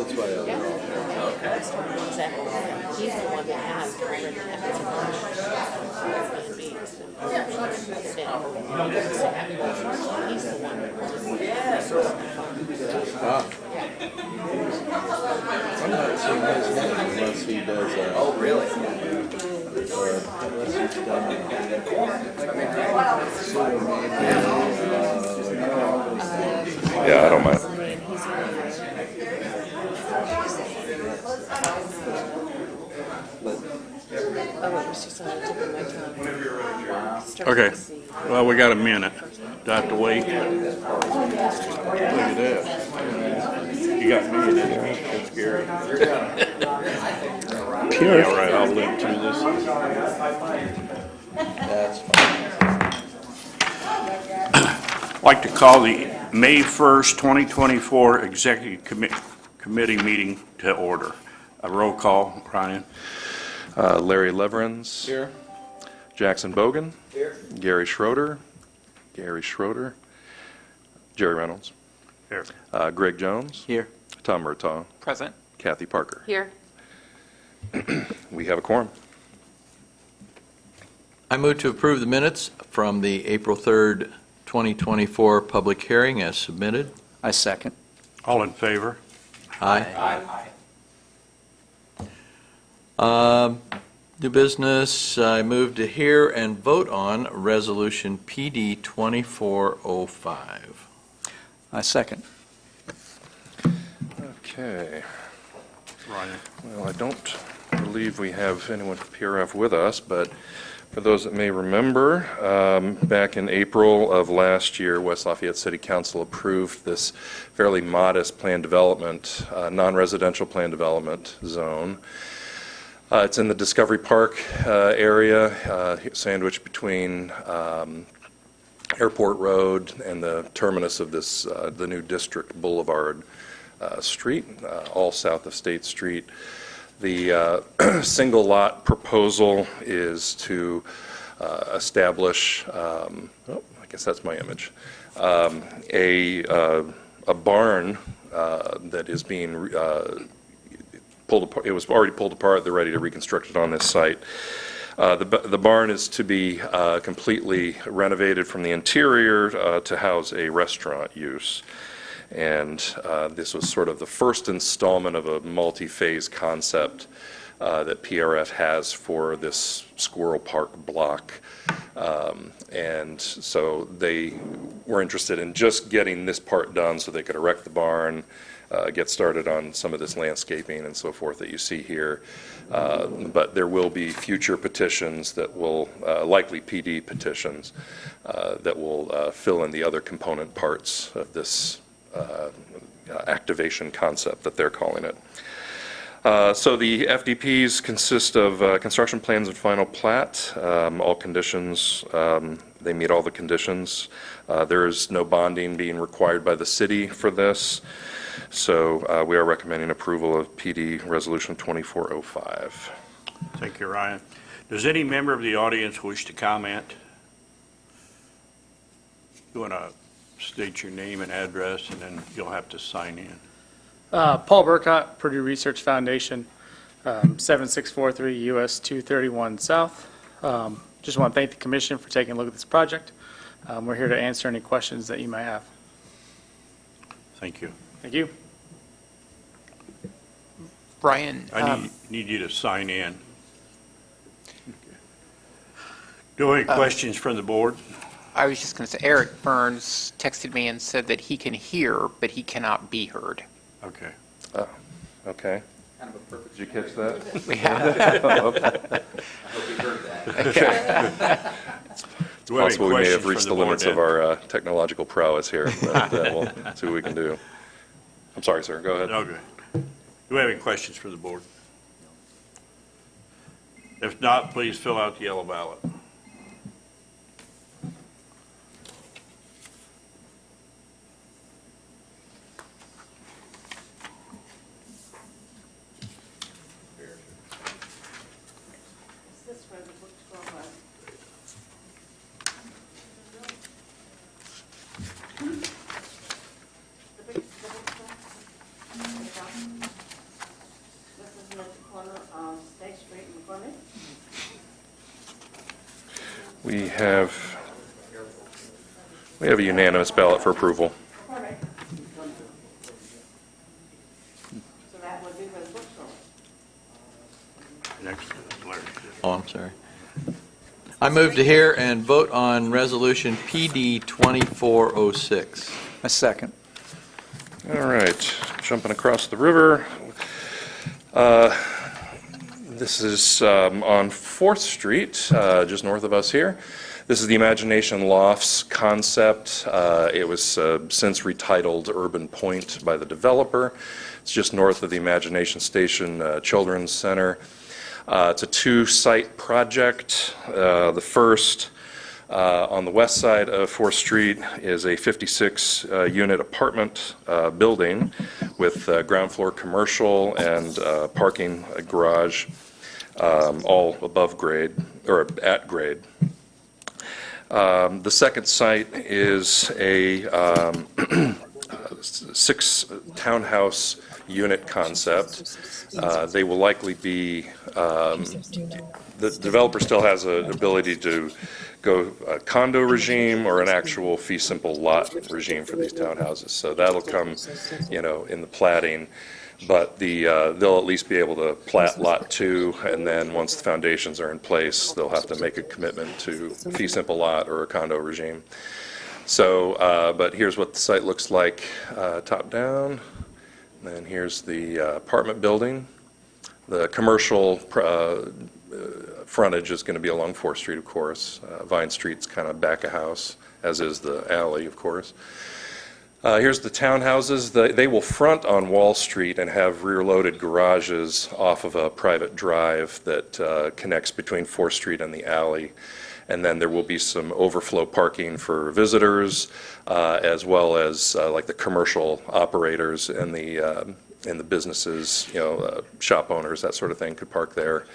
that's why I was wrong. Exactly. He's the one that has already had his Airbnbs. He's the one that I'm not seeing his name unless he does Oh, really? unless he's done Yeah, I don't mind. Okay, well, we got a minute. Do I have to wait? Look at that. You got me, didn't you? That's scary. Pure. Yeah, right, I'll loop through this. That's fine. I'd like to call the May 1st, 2024 Executive Committee meeting to order. A roll call, Ryan. Larry Leverins. Here. Jackson Bogan. Here. Gary Schroeder. Jerry Reynolds. Here. Greg Jones. Here. Tom Murtaugh. Present. Kathy Parker. Here. We have a quorum. I move to approve the minutes from the April 3rd, 2024 public hearing as submitted. I second. All in favor? Aye. New business, I move to hear and vote on Resolution PD 2405. I second. Okay. Ryan. Well, I don't believe we have anyone from PRF with us, but for those that may remember, back in April of last year, West Lafayette City Council approved this fairly modest planned development, non-residential planned development zone. It's in the Discovery Park area, sandwiched between Airport Road and the terminus of this, the new District Boulevard street, all south of State Street. The single lot proposal is to establish, I guess that's my image, a barn that is being pulled apart. It was already pulled apart. They're ready to reconstruct it on this site. The barn is to be completely renovated from the interior to house a restaurant use. And this was sort of the first installment of a multi-phase concept that PRF has for this Squirrel Park block. And so they were interested in just getting this part done so they could erect the barn, get started on some of this landscaping and so forth that you see here. But there will be future petitions that will, likely PD petitions, that will fill in the other component parts of this activation concept that they're calling it. So the FDPs consist of construction plans and final plat. All conditions, they meet all the conditions. There is no bonding being required by the city for this. So we are recommending approval of PD Resolution 2405. Thank you, Ryan. Does any member of the audience wish to comment? You want to state your name and address, and then you'll have to sign in. Paul Burkott, Purdue Research Foundation, 7643 US 231 South. Just want to thank the commission for taking a look at this project. We're here to answer any questions that you may have. Thank you. Thank you. Brian, I need you to sign in. Do you have any questions from the board? I was just going to say, Eric Burns texted me and said that he can hear, but he cannot be heard. Okay. Oh, okay. Kind of a perfect. Did you catch that? Yeah. I hope you heard that. It's possible we may have reached the limits of our technological prowess here, but we'll see what we can do. I'm sorry, sir. Go ahead. Okay. Do we have any questions for the board? If not, please fill out the yellow ballot. We have a unanimous ballot for approval. Next, Larry. Oh, I'm sorry. I move to hear and vote on Resolution PD 2406. A second. All right, jumping across the river. This is on 4th Street, just north of us here. This is the Imagination Lofts concept. It was since retitled Urban Point by the developer. It's just north of the Imagination Station Children's Center. It's a 2-site project. The first on the west side of 4th Street is a 56-unit apartment building with ground floor commercial and parking, a garage, all above grade, or at grade. The second site is a 6 townhouse unit concept. They will likely be, the developer still has an ability to go a condo regime or an actual fee simple lot regime for these townhouses. So that'll come, in the platting. But they'll at least be able to plat Lot 2, and then once the foundations are in place, they'll have to make a commitment to fee simple lot or a condo regime. So, but here's what the site looks like top down. And then here's the apartment building. The commercial frontage is going to be along 4th Street, of course. Vine Street's kind of back of house, as is the alley, of course. Here's the townhouses. They will front on Wall Street and have rear-loaded garages off of a private drive that connects between 4th Street and the alley. And then there will be some overflow parking for visitors, as well as like the commercial operators and the businesses, shop owners, that sort of thing could park there.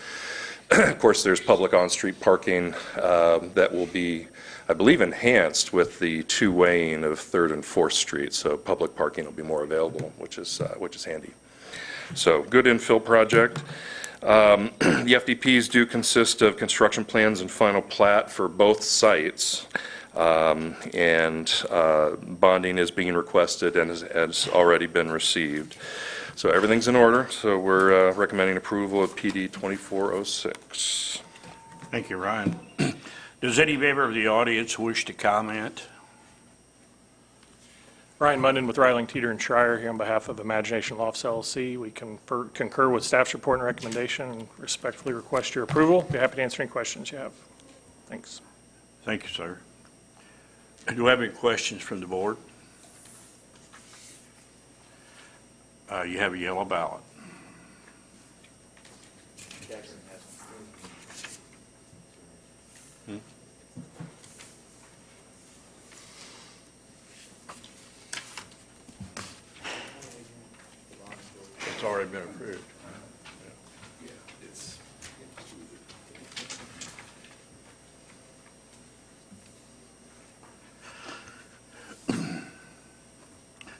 Of course, there's public on-street parking that will be, I believe, enhanced with the two-waying of 3rd and 4th Street, so public parking will be more available, which is handy. So, good infill project. The FDPs do consist of construction plans and final plat for both sites, and bonding is being requested and has already been received. So everything's in order, so we're recommending approval of PD 2406. Thank you, Ryan. Does any member of the audience wish to comment? Ryan Munden with Reiling, Teeter and Schreier here on behalf of Imagination Lofts LLC. We concur with staff's report and recommendation and respectfully request your approval. Be happy to answer any questions you have. Thanks. Thank you, sir. Do we have any questions from the board? You have a yellow ballot. It's already been approved.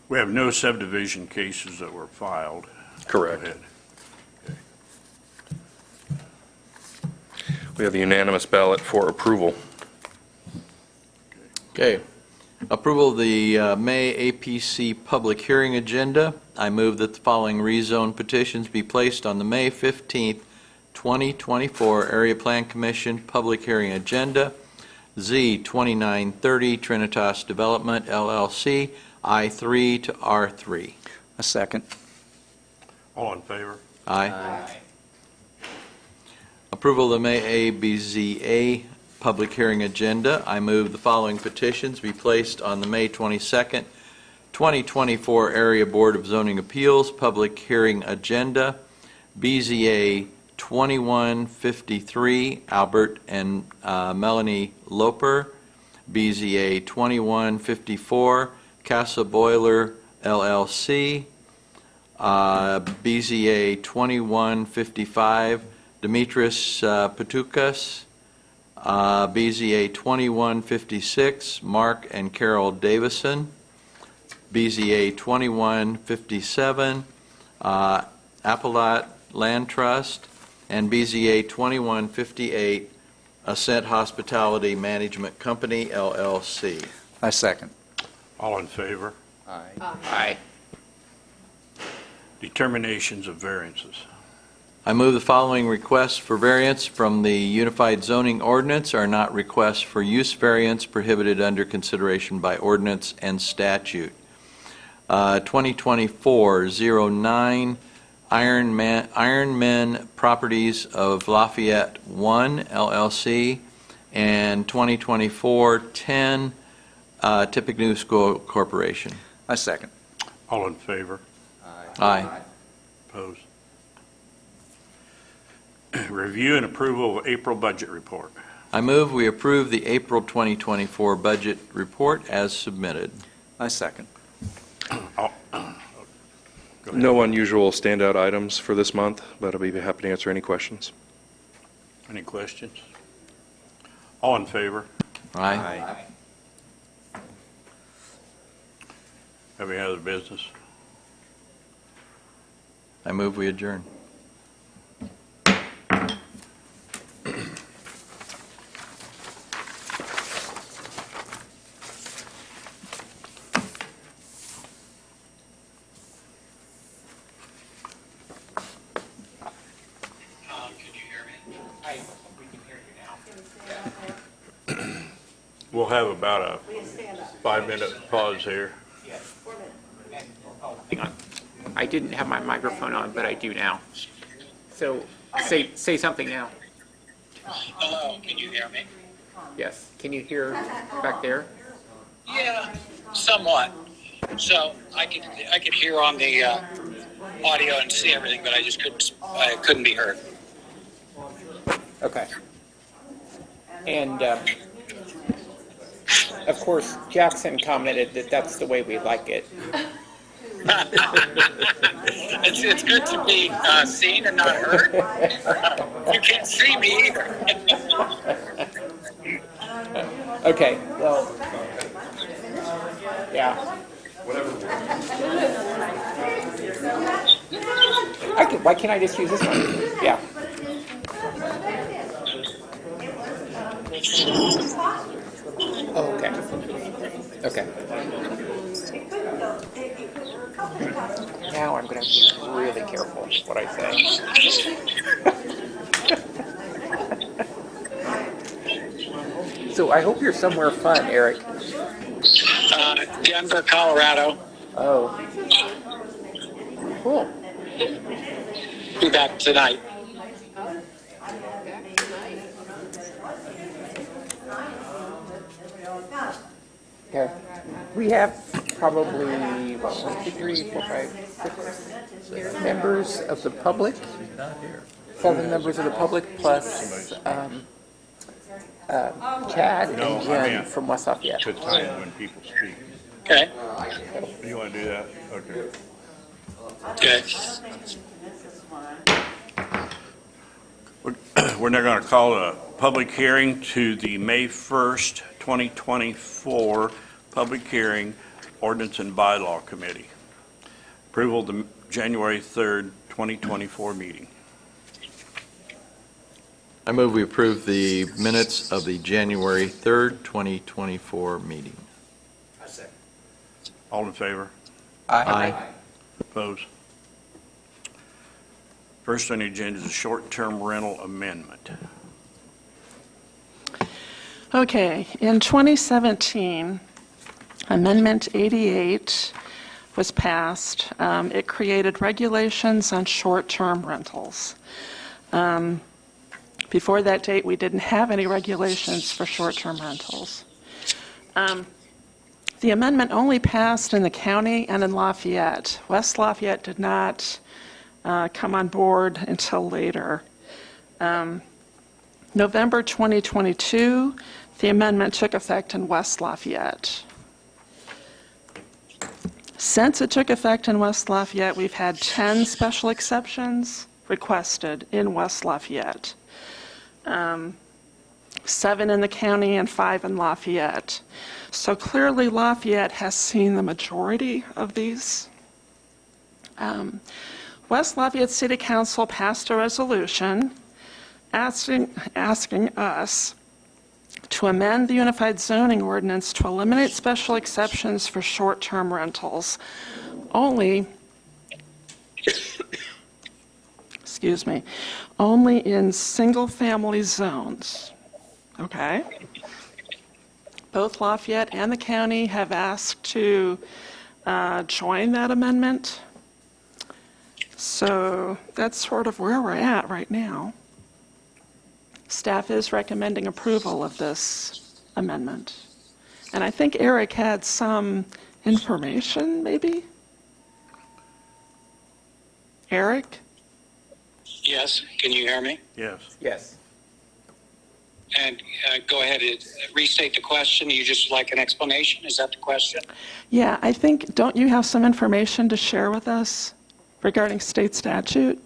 We have no subdivision cases that were filed. Correct. Go ahead. We have the unanimous ballot for approval. Okay. Approval of the May APC public hearing agenda. I move that the following rezone petitions be placed on the May 15th, 2024 Area Plan Commission public hearing agenda. Z 2930 Trinitas Development LLC, I3 to R3. A second. All in favor? Aye. Approval of the May ABZA public hearing agenda. I move the following petitions be placed on the May 22nd, 2024 Area Board of Zoning Appeals public hearing agenda. BZA 2153, Albert and Melanie Loper. BZA 2154, Casa Boiler LLC. BZA 2155, Demetris Patukas. BZA 2156, Mark and Carol Davison. BZA 2157, Appalachia Land Trust. and BZA 2158, Ascent Hospitality Management Company, LLC. I second. All in favor? Aye. Determinations of variances. I move the following requests for variance from the Unified Zoning Ordinance are not requests for use variance prohibited under consideration by ordinance and statute. 2024-09 Ironmen Properties of Lafayette 1, LLC, and 2024-10 Tippecanoe School Corporation. I second. All in favor? Aye. Opposed? Review and approval of April budget report. I move we approve the April 2024 budget report as submitted. I second. Go ahead. No unusual standout items for this month, but I'll be happy to answer any questions. Any questions? All in favor? Aye. Have any other business? I move we adjourn. We'll have about a 5-minute pause here. Hang on. I didn't have my microphone on, but I do now. So say something now. Hello, can you hear me? Yes. Can you hear back there? Yeah, somewhat. So I could hear on the audio and see everything, but I just couldn't be heard. Okay. And of course, Jackson commented that that's the way we like it. It's good to be seen and not heard. You can't see me either. Okay. Well. Yeah. Why can't I just use this one? Yeah. Oh, okay. Okay. Now I'm going to be really careful what I say. So I hope you're somewhere fun, Eric. Denver, Colorado. Oh. Cool. Be back tonight. Okay. We have probably 1, 2, 3, 4, 5, 6 members of the public. 7 members of the public plus Chad and Jen from West Lafayette. Good time when people speak. Okay. You want to do that? Okay. Good. We're now going to call a public hearing to the May 1st, 2024 public hearing, Ordinance and Bylaw Committee. Approval of the January 3rd, 2024 meeting. I move we approve the minutes of the January 3rd, 2024 meeting. All in favor? Aye. Opposed? First on the agenda is a short-term rental amendment. Okay, in 2017, Amendment 88 was passed. It created regulations on short-term rentals. Before that date, we didn't have any regulations for short-term rentals. The amendment only passed in the county and in Lafayette. West Lafayette did not come on board until later. November 2022, the amendment took effect in West Lafayette. Since it took effect in West Lafayette, we've had 10 special exceptions requested in West Lafayette. 7 in the county and 5 in Lafayette. So clearly Lafayette has seen the majority of these. West Lafayette City Council passed a resolution asking us to amend the Unified Zoning Ordinance to eliminate special exceptions for short-term rentals only, excuse me, only in single-family zones. Okay? Both Lafayette and the county have asked to join that amendment. So that's sort of where we're at right now. Staff is recommending approval of this amendment. And I think Eric had some information, maybe? Eric? Yes, can you hear me? Yes. Yes. And go ahead and restate the question. You just like an explanation? Is that the question? Yeah, I think, don't you have some information to share with us regarding state statute?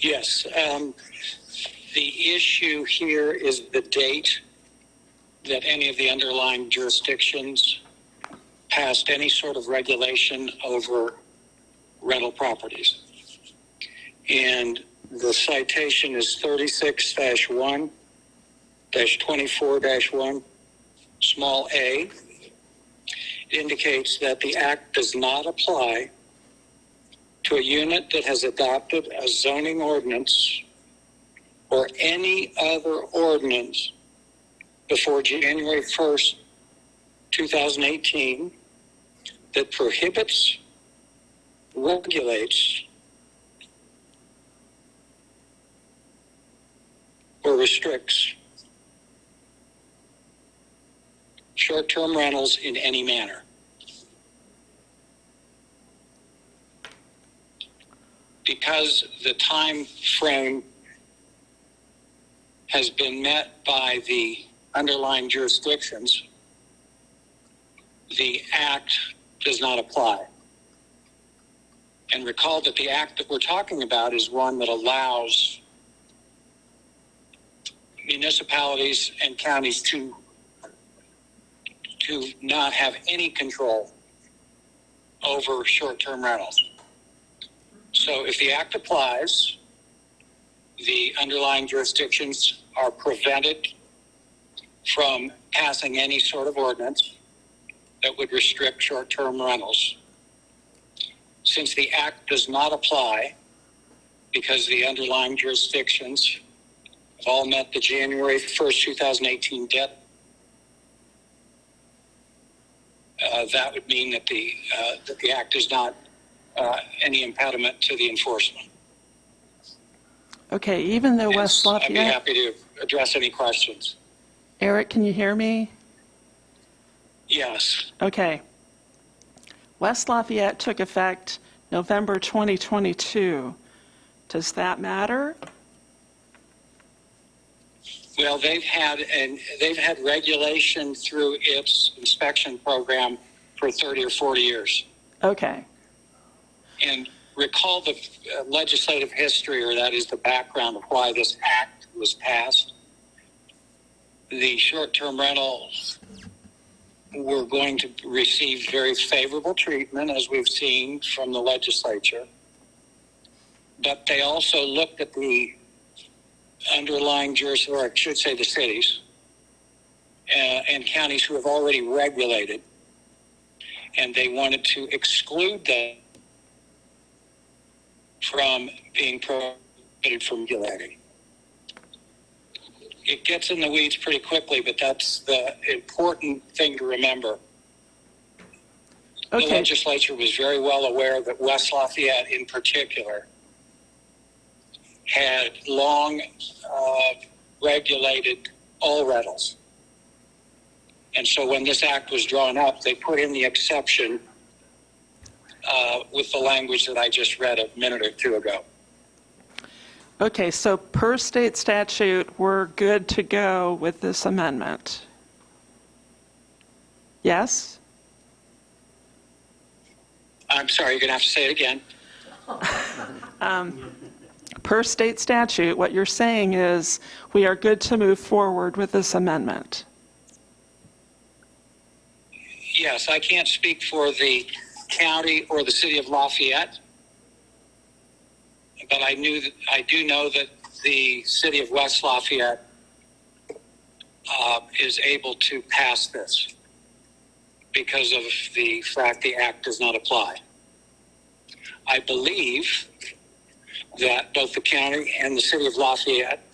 Yes. The issue here is the date that any of the underlying jurisdictions passed any sort of regulation over rental properties. And the citation is 36-1-24-1, small a. It indicates that the act does not apply to a unit that has adopted a zoning ordinance or any other ordinance before January 1st, 2018 that prohibits, regulates, or restricts short-term rentals in any manner. Because the time frame has been met by the underlying jurisdictions, the act does not apply. And recall that the act that we're talking about is one that allows municipalities and counties to not have any control over short-term rentals. So if the act applies, the underlying jurisdictions are prevented from passing any sort of ordinance that would restrict short-term rentals. Since the act does not apply, because the underlying jurisdictions have all met the January 1st, 2018 deadline, that would mean that the act is not any impediment to the enforcement. Okay, even though And West I'd be Lafayette... happy to address any questions. Eric, can you hear me? Yes. Okay. West Lafayette took effect November 2022. Does that matter? Well, they've had regulation through its inspection program for 30 or 40 years. Okay. And recall the legislative history, or that is the background of why this act was passed. The short-term rentals were going to receive very favorable treatment, as we've seen from the legislature. But they also looked at the underlying jurisdictions, or I should say the cities and counties who have already regulated, and they wanted to exclude them from being prohibited from regulating. It gets in the weeds pretty quickly, but that's the important thing to remember. Okay. The legislature was very well aware that West Lafayette in particular had long regulated all rentals. And so when this act was drawn up, they put in the exception with the language that I just read a minute or two ago. Okay, so per state statute, we're good to go with this amendment. Yes? I'm sorry, you're going to have to say it again. Per state statute, what you're saying is we are good to move forward with this amendment. Yes, I can't speak for the county or the city of Lafayette, but I do know that the city of West Lafayette is able to pass this because of the fact the act does not apply. I believe that both the county and the city of Lafayette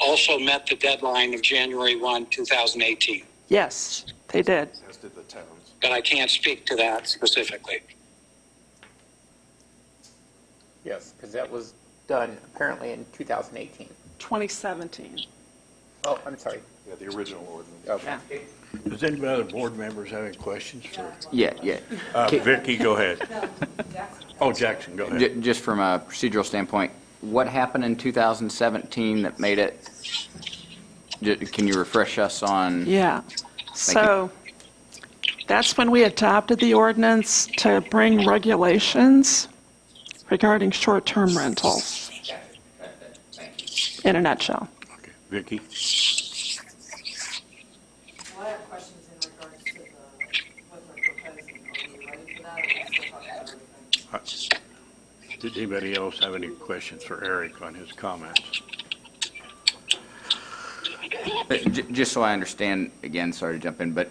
also met the deadline of January 1, 2018. Yes, they did. As did the towns. But I can't speak to that specifically. Yes, because that was done apparently in 2018. 2017. Oh, I'm sorry. Yeah, the original ordinance. Okay. Yeah. Does any other board members have any questions for? Yeah. Vicky, go ahead. Oh, Jackson, go ahead. Just from a procedural standpoint, what happened in 2017 that made it, can you refresh us on? Yeah. So that's when we adopted the ordinance to bring regulations regarding short-term rentals, in a nutshell. Okay. Vicky? Well, I have questions in regards to what they're proposing. Are we ready for that, or are we still talking about everything? Did anybody else have any questions for Eric on his comments? Just so I understand, again, sorry to jump in, but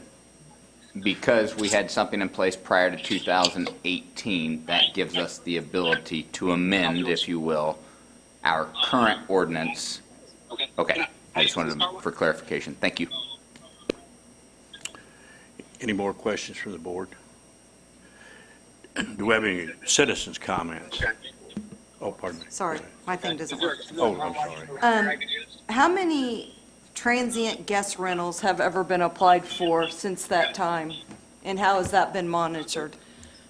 because we had something in place prior to 2018, that gives us the ability to amend, if you will, our current ordinance. Okay. I just wanted for clarification. Thank you. Any more questions from the board? Do we have any citizens' comments? Oh, pardon me. Sorry, my thing doesn't work. Oh, I'm sorry. How many transient guest rentals have ever been applied for since that time? And how has that been monitored?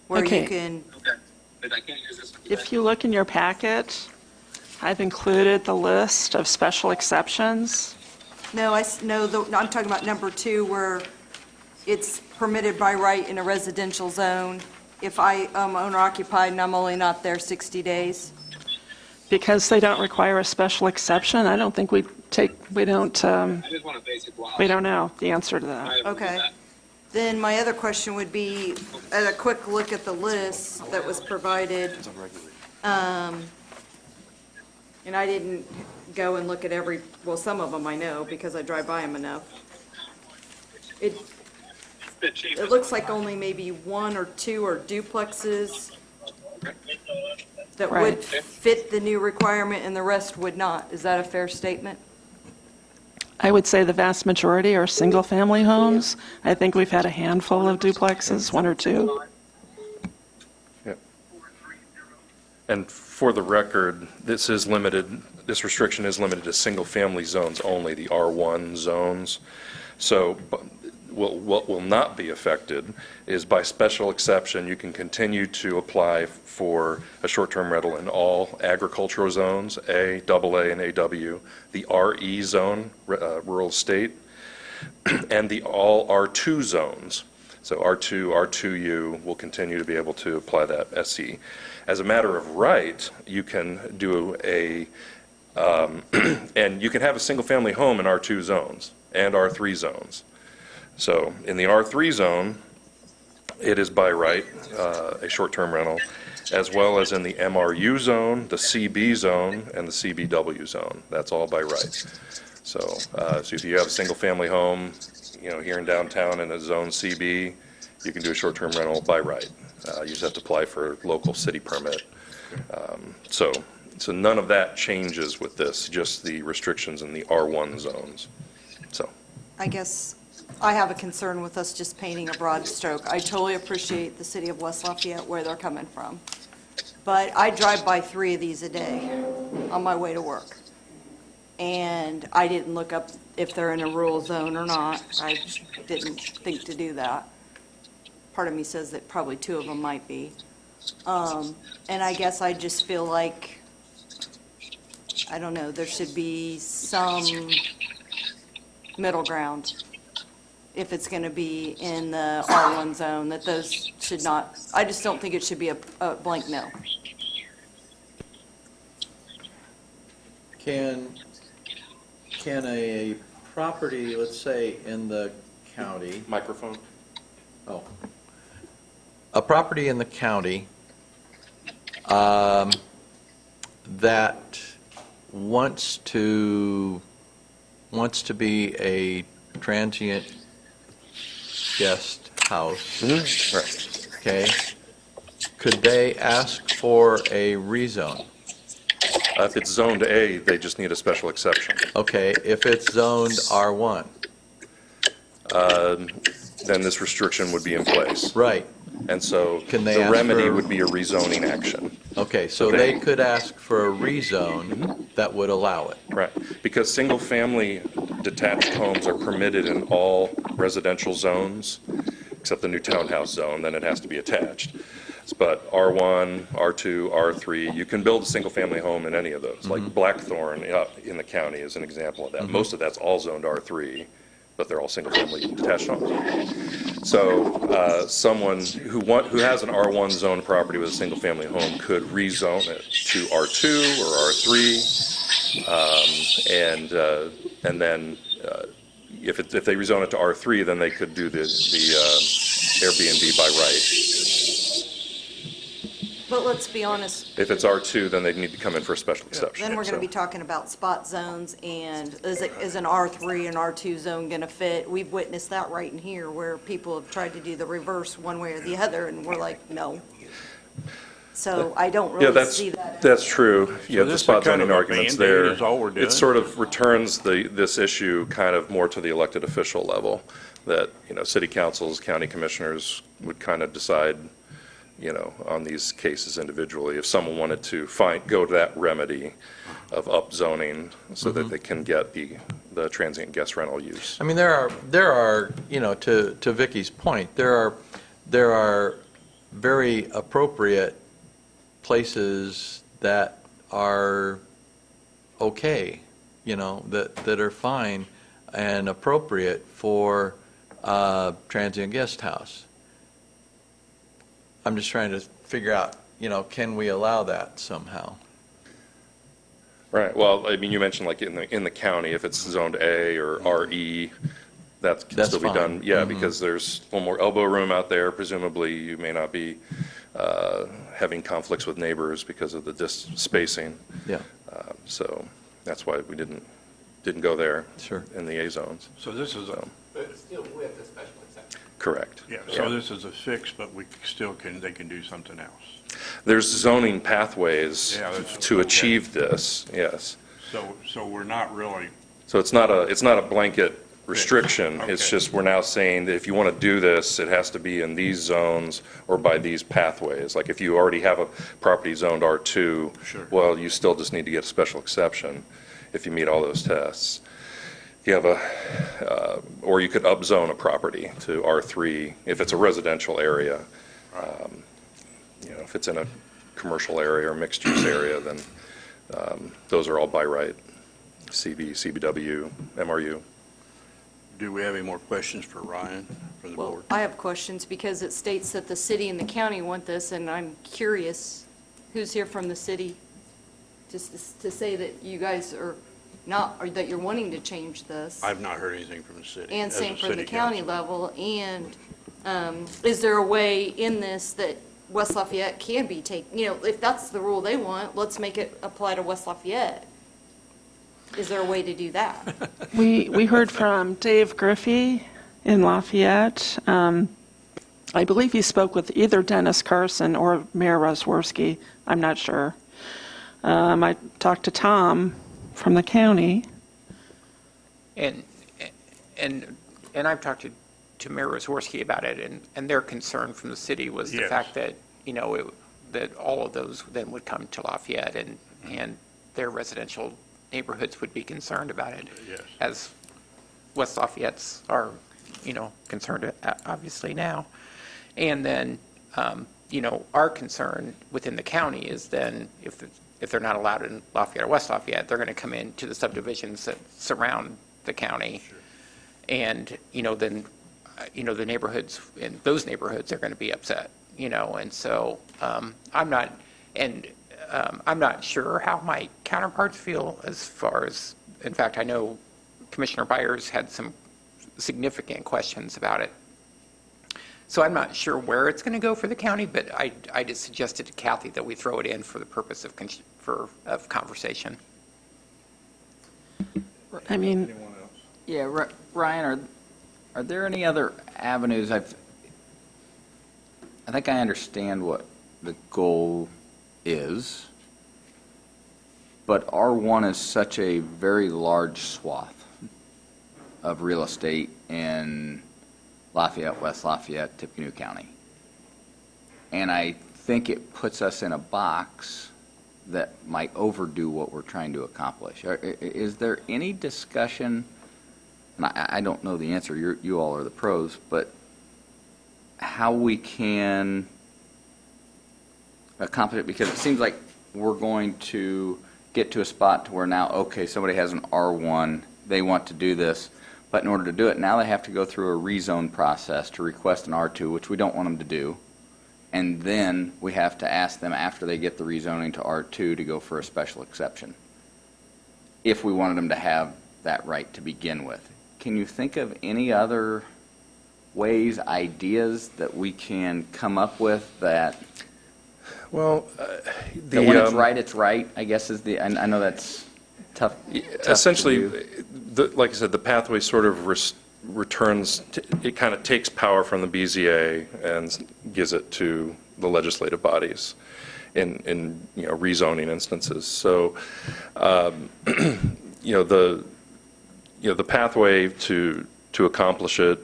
Where Okay. you can, If you look in your packet, I've included the list of special exceptions. no, I'm talking about number 2, where it's permitted by right in a residential zone. If I am owner occupied and I'm only not there 60 days. Because they don't require a special exception, I don't think we don't know the answer to that. Okay. Then my other question would be, at a quick look at the list that was provided, and I didn't go and look at well, some of them I know because I drive by them enough. It looks like only maybe 1 or 2 are duplexes that would Right. fit the new requirement and the rest would not. Is that a fair statement? I would say the vast majority are single-family homes. I think we've had a handful of duplexes, 1 or 2. And for the record, this restriction is limited to single-family zones only, the R1 zones. So what will not be affected is by special exception, you can continue to apply for a short-term rental in all agricultural zones, A, AA, and AW, the RE zone, rural estate, and the all R2 zones. So R2, R2U will continue to be able to apply that SE. As a matter of right, you can do and you can have a single-family home in R2 zones and R3 zones. So in the R3 zone, it is by right a short-term rental, as well as in the MRU zone, the CB zone, and the CBW zone. That's all by right. So if you have a single-family home, here in downtown in a zone CB, you can do a short-term rental by right. You just have to apply for a local city permit. So none of that changes with this, just the restrictions in the R1 zones. So. I guess I have a concern with us just painting a broad stroke. I totally appreciate the city of West Lafayette, where they're coming from. But I drive by 3 of these a day on my way to work. And I didn't look up if they're in a rural zone or not. I didn't think to do that. Part of me says that probably 2 of them might be. And I guess I just feel like, I don't know, there should be some middle ground if it's going to be in the R1 zone, that those should not, I just don't think it should be a blank no. Can a property, let's say in the county, Microphone. a property in the county that wants to be a transient guest house, Right. okay, could they ask for a rezone? If it's zoned A, they just need a special exception. Okay, if it's zoned R1, Then this restriction would be in place. right, And so Can they the ask remedy for- would be a rezoning action. okay, so they could ask for a rezone that would allow it. Right, because single-family detached homes are permitted in all residential zones, except the new townhouse zone, then it has to be attached. But R1, R2, R3, you can build a single-family home in any of those. Like Blackthorn in the county is an example of that. Most of that's all zoned R3, but they're all single-family detached homes. So someone who has an R1 zone property with a single-family home could rezone it to R2 or R3, and then if they rezone it to R3, then they could do the Airbnb by right. But let's be honest, If it's R2, then they'd need to come in for a special exception. then we're going to So- be talking about spot zones, and is an R3 and R2 zone going to fit? We've witnessed that right in here, where people have tried to do the reverse one way or the other, and we're like, no. So I don't Yeah, really see that. that's true. You have the this is spot kind zoning of a arguments Band-Aid there. is all we're doing. It sort of returns this issue kind of more to the elected official level, that, city councils, county commissioners would kind of decide, on these cases individually, if someone wanted to go to that remedy of upzoning so that they can get the transient guest rental use. I mean, there are, to Vicky's point, there are very appropriate places that are okay, that are fine and appropriate for transient guest house. I'm just trying to figure out, can we allow that somehow? Right, well, I mean, you mentioned like in the county, if it's zoned A or RE, that can That's still be fine. done. Yeah, because there's a little more elbow room out there. Presumably, you may not be having conflicts with neighbors because of the spacing. Yeah. So that's why we didn't go there. Sure. In the A zones. So this is a, But still with a special exception. Correct. yeah, so this is a fix, but we still they can do something else. There's zoning pathways Yeah, that's- to okay. achieve this, yes. So we're not really, So it's not a blanket restriction. It's Okay. just, we're now saying that if you want to do this, it has to be in these zones or by these pathways. Like if you already have a property zoned R2, Sure. well, you still just need to get a special exception if you meet all those tests. You have or you could upzone a property to R3 if it's a residential area. If it's in a commercial area or mixed-use area, then those are all by right. CB, CBW, MRU. do we have any more questions for Ryan, for the Well, board? I have questions because it states that the city and the county want this, and I'm curious, who's here from the city? Just to say that you guys are not, or that you're wanting to change this. I've not heard anything from the city. And as same a for the city county council. level, and is there a way in this that West Lafayette can be taken, if that's the rule they want, let's make it apply to West Lafayette. Is there a way to do that? We heard from Dave Griffey in Lafayette. I believe he spoke with either Dennis Carson or Mayor Rosworski. I'm not sure. I talked to Tom from the county. And I've talked to Mayor Rosworski about it, and their concern from the city was the Yes. fact that, that all of those then would come to Lafayette, and their residential neighborhoods would be concerned about it. Yes. As West Lafayette's are, concerned obviously now. And then, our concern within the county is then if they're not allowed in Lafayette or West Lafayette, they're going to come into the subdivisions that surround the county. Sure. And, then, the neighborhoods, in those neighborhoods are going to be upset, and so I'm not sure how my counterparts feel as far as, in fact, I know Commissioner Byers had some significant questions about it. So I'm not sure where it's going to go for the county, but I just suggested to Kathy that we throw it in for the purpose of conversation. I mean, Yeah, Ryan, are there any other avenues? I think I understand what the goal is, but R1 is such a very large swath of real estate in Lafayette, West Lafayette, Tippecanoe County. And I think it puts us in a box that might overdo what we're trying to accomplish. Is there any discussion, and I don't know the answer, you all are the pros, but how we can accomplish it? Because it seems like we're going to get to a spot to where now, okay, somebody has an R1, they want to do this, but in order to do it, now they have to go through a rezone process to request an R2, which we don't want them to do. And then we have to ask them after they get the rezoning to R2 to go for a special exception, if we wanted them to have that right to begin with. Can you think of any other ways, ideas that we can come up with that? Well, that when it's right, I guess is the, I know that's tough. Essentially, like I said, the pathway sort of returns, it kind of takes power from the BZA and gives it to the legislative bodies in rezoning instances. So, the pathway to accomplish it,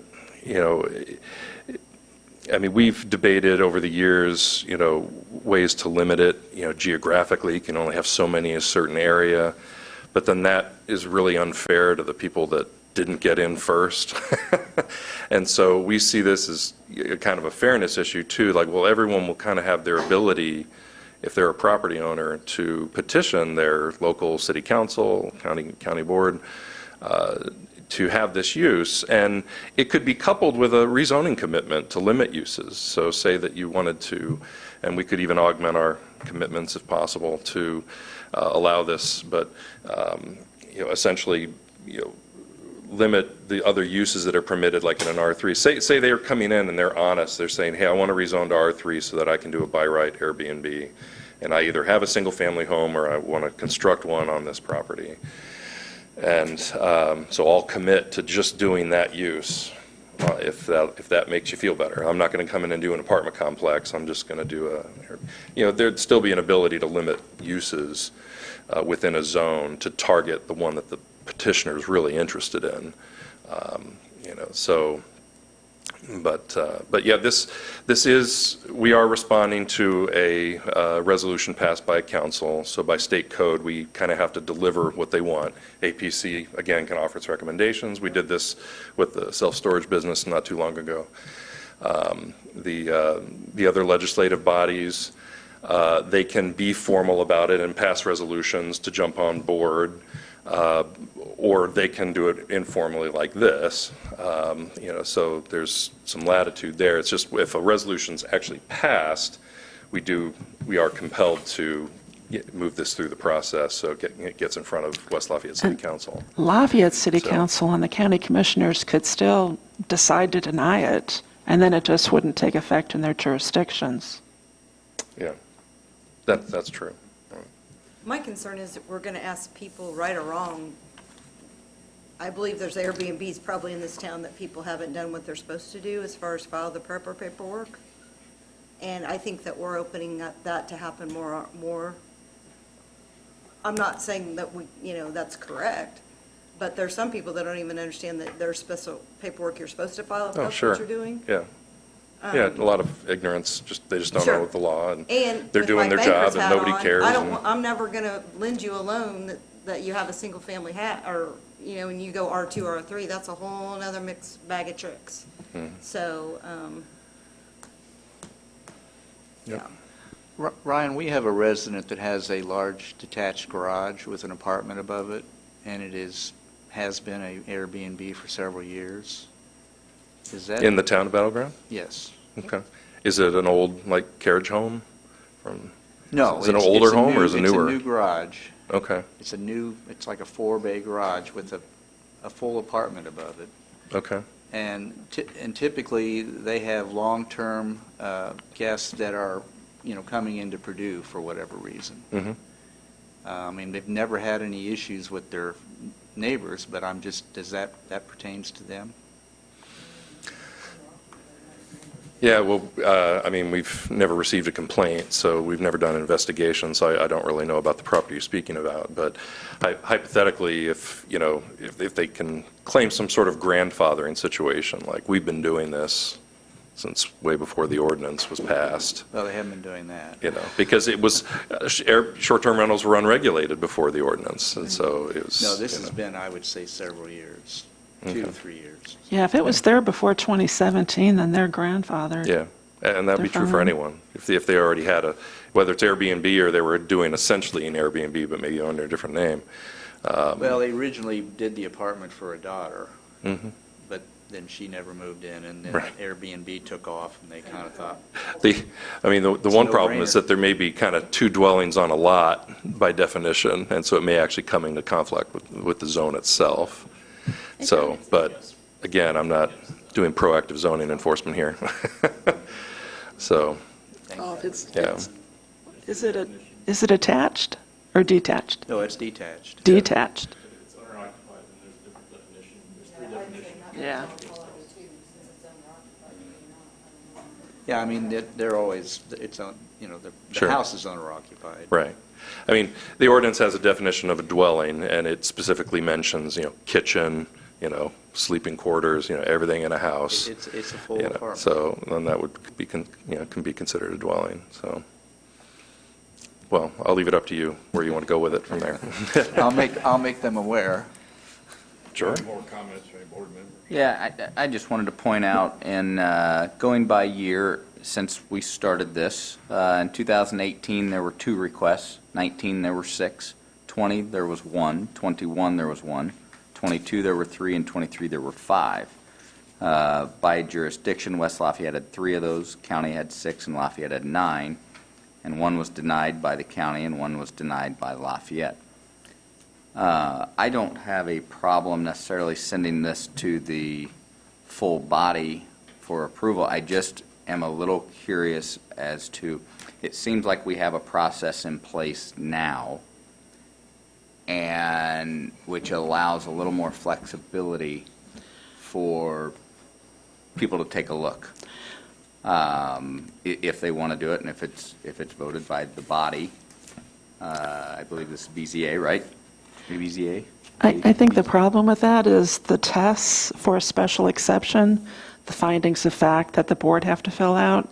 I mean, we've debated over the years, ways to limit it. Geographically, you can only have so many in a certain area, but then that is really unfair to the people that didn't get in first. And so we see this as kind of a fairness issue too. Like, well, everyone will kind of have their ability, if they're a property owner, to petition their local city council, county board, to have this use. And it could be coupled with a rezoning commitment to limit uses. So say that you wanted to, and we could even augment our commitments if possible to allow this, but essentially, limit the other uses that are permitted, like in an R3. Say they're coming in and they're honest. They're saying, hey, I want to rezone to R3 so that I can do a by right Airbnb, and I either have a single family home or I want to construct one on this property. And so I'll commit to just doing that use if that makes you feel better. I'm not going to come in and do an apartment complex. I'm just going to do there'd still be an ability to limit uses within a zone to target the one that the petitioner is really interested in. But yeah, this is, we are responding to a resolution passed by council. So by state code, we kind of have to deliver what they want. APC, again, can offer its recommendations. We did this with the self-storage business not too long ago. The other legislative bodies, they can be formal about it and pass resolutions to jump on board. Or they can do it informally like this, so there's some latitude there. It's just if a resolution's actually passed, we are compelled to move this through the process so it gets in front of West Lafayette City Council. Lafayette City Council and the county commissioners could still decide to deny it, and then it just wouldn't take effect in their jurisdictions. Yeah, that's true. My concern is that we're going to ask people, right or wrong. I believe there's Airbnbs probably in this town that people haven't done what they're supposed to do as far as file the proper paperwork. And I think that we're opening up that to happen more. I'm not saying that that's correct, but there's some people that don't even understand that there's special paperwork you're supposed to file if that's what you're doing. Yeah. Yeah, a lot of ignorance. They just don't know the law, and they're with doing my their job, banker's and hat nobody on, cares. I'm never going to lend you a loan that you have a single family or when you go R2 or R3, that's a whole other mixed bag of tricks. So, Yep. Ryan, we have a resident that has a large detached garage with an apartment above it, and it has been an Airbnb for several years. Is that In the town of Battleground? Yes. Okay. Is it an old, carriage home? No. Is it an older home or is it newer? It's a new garage. Okay. It's like a 4-bay garage with a full apartment above it. Okay. And typically, they have long-term guests that are, coming into Purdue for whatever reason. Mm-hmm. I mean, they've never had any issues with their neighbors, but I'm just, does that pertains to them? Yeah, well, I mean, we've never received a complaint, so we've never done an investigation, so I don't really know about the property you're speaking about. But hypothetically, if, you know, if they can claim some sort of grandfathering situation, like we've been doing this since way before the ordinance was passed. Well, they haven't been doing that. You know, because it was, short-term rentals were unregulated before the ordinance, and so it was. No, this you has know. been, I would say, several years, 2 to 3 years. Yeah, if it was there before 2017, then they're grandfathered. Yeah, and that'd be They're true for fine. anyone. If they already had whether it's Airbnb or they were doing essentially an Airbnb, but maybe under a different name. Well, they originally did the apartment for a daughter, Mhm. but then she never moved in, and then Right. Airbnb took off, and they kind of thought, I mean, the It's a one problem is no-brainer. that there may be kind of 2 dwellings on a lot by definition, and so it may actually come into conflict with the zone itself. So, but again, I'm not doing proactive zoning enforcement here. So, Oh, yeah. Is it attached or detached? no, it's detached. Detached. Yeah. Yeah, I mean, they're always, it's on, you know, the Sure. house is owner occupied. Right. I mean, the ordinance has a definition of a dwelling, and it specifically mentions, you know, kitchen, you know, sleeping quarters, you know, everything in a house. It's a full You know, apartment. so then that would be, can be considered a dwelling, so. Well, I'll leave it up to you where you want to go with it from there. I'll make them aware. Sure. More comments from any board member? Yeah, I just wanted to point out, in going by year since we started this, in 2018, there were 2 requests, 19, there were 6, 20, there was 1, 21, there was 1, 22, there were 3, and 23, there were 5. By jurisdiction, West Lafayette had 3 of those, county had 6, and Lafayette had 9, and 1 was denied by the county, and 1 was denied by Lafayette. I don't have a problem necessarily sending this to the full body for approval. I just am a little curious as to, it seems like we have a process in place now, and which allows a little more flexibility for people to take a look, if they want to do it, and if it's voted by the body. I believe this is BZA, right? BZA? I think the problem with that is the tests for a special exception, the findings of fact that the board have to fill out.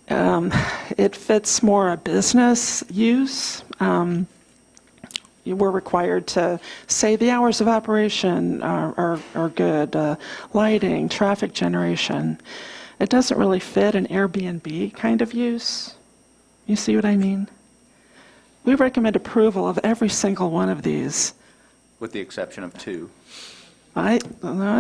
It fits more a business use. You were required to say the hours of operation are good, lighting, traffic generation. It doesn't really fit an Airbnb kind of use. You see what I mean? We recommend approval of every single one of these. With the exception of 2. I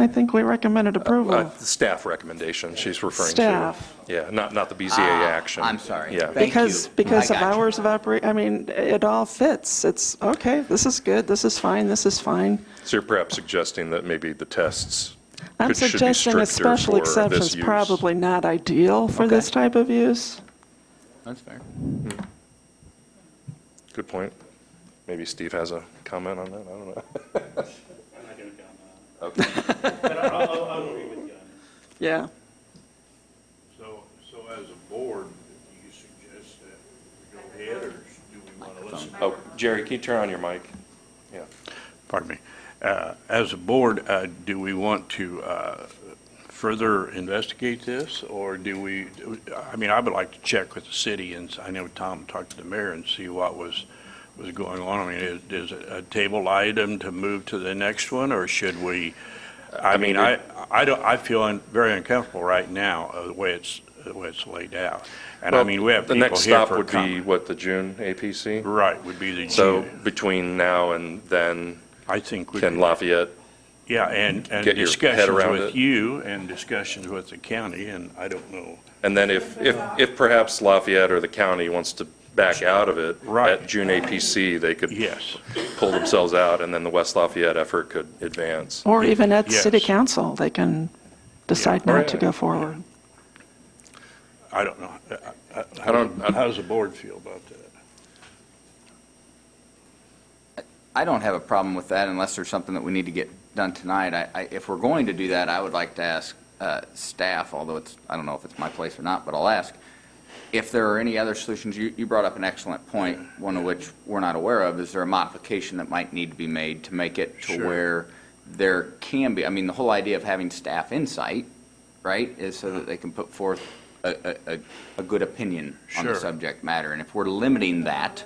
think we recommended approval. The staff recommendation she's referring Staff. to. Yeah, not the BZA action. I'm sorry. Yeah. Because I of got you. hours of operation, I mean, it all fits. It's, okay, this is good, this is fine, this is fine. So you're perhaps suggesting that maybe the tests I'm should be suggesting a stricter special for exception this is use. probably not ideal for this type of use. That's fair. Good point. Maybe Steve has a comment on that, I don't know. I'm not going to comment. But I'll agree with you on that. Yeah. So as a board, do you suggest that we go ahead, or do we want to listen? Oh, Jerry, can you turn on your mic? Yeah. Pardon me. As a board, do we want to further investigate this, or do we, I mean, I would like to check with the city, and I know Tom talked to the mayor and see what was going on. I mean, is it a table item to move to the next one, or should we? I mean, I feel very uncomfortable right now the way it's laid out. And I mean, we have the people next here stop for would be, comment. what, the June APC? Right, would be the So June. between now and then, I think we can could- Lafayette Yeah, and get your head discussions around with it? you and discussions with the county, and I don't know. And then if perhaps Lafayette or the county wants to back out of it Right. at June APC, they could Yes. pull themselves out, and then the West Lafayette effort could advance. Or even at Yes. city council, they can decide not to go forward. I don't know. I don't- How does the board feel about that? I don't have a problem with that unless there's something that we need to get done tonight. If we're going to do that, I would like to ask staff, although I don't know if it's my place or not, but I'll ask, if there are any other solutions. You brought up an excellent point, one of which we're not aware of. Is there a modification that might need to be made to make it to where there can be, I mean, the whole idea of having staff insight, right, is so that they can put forth a good opinion on the subject matter. And if we're limiting that,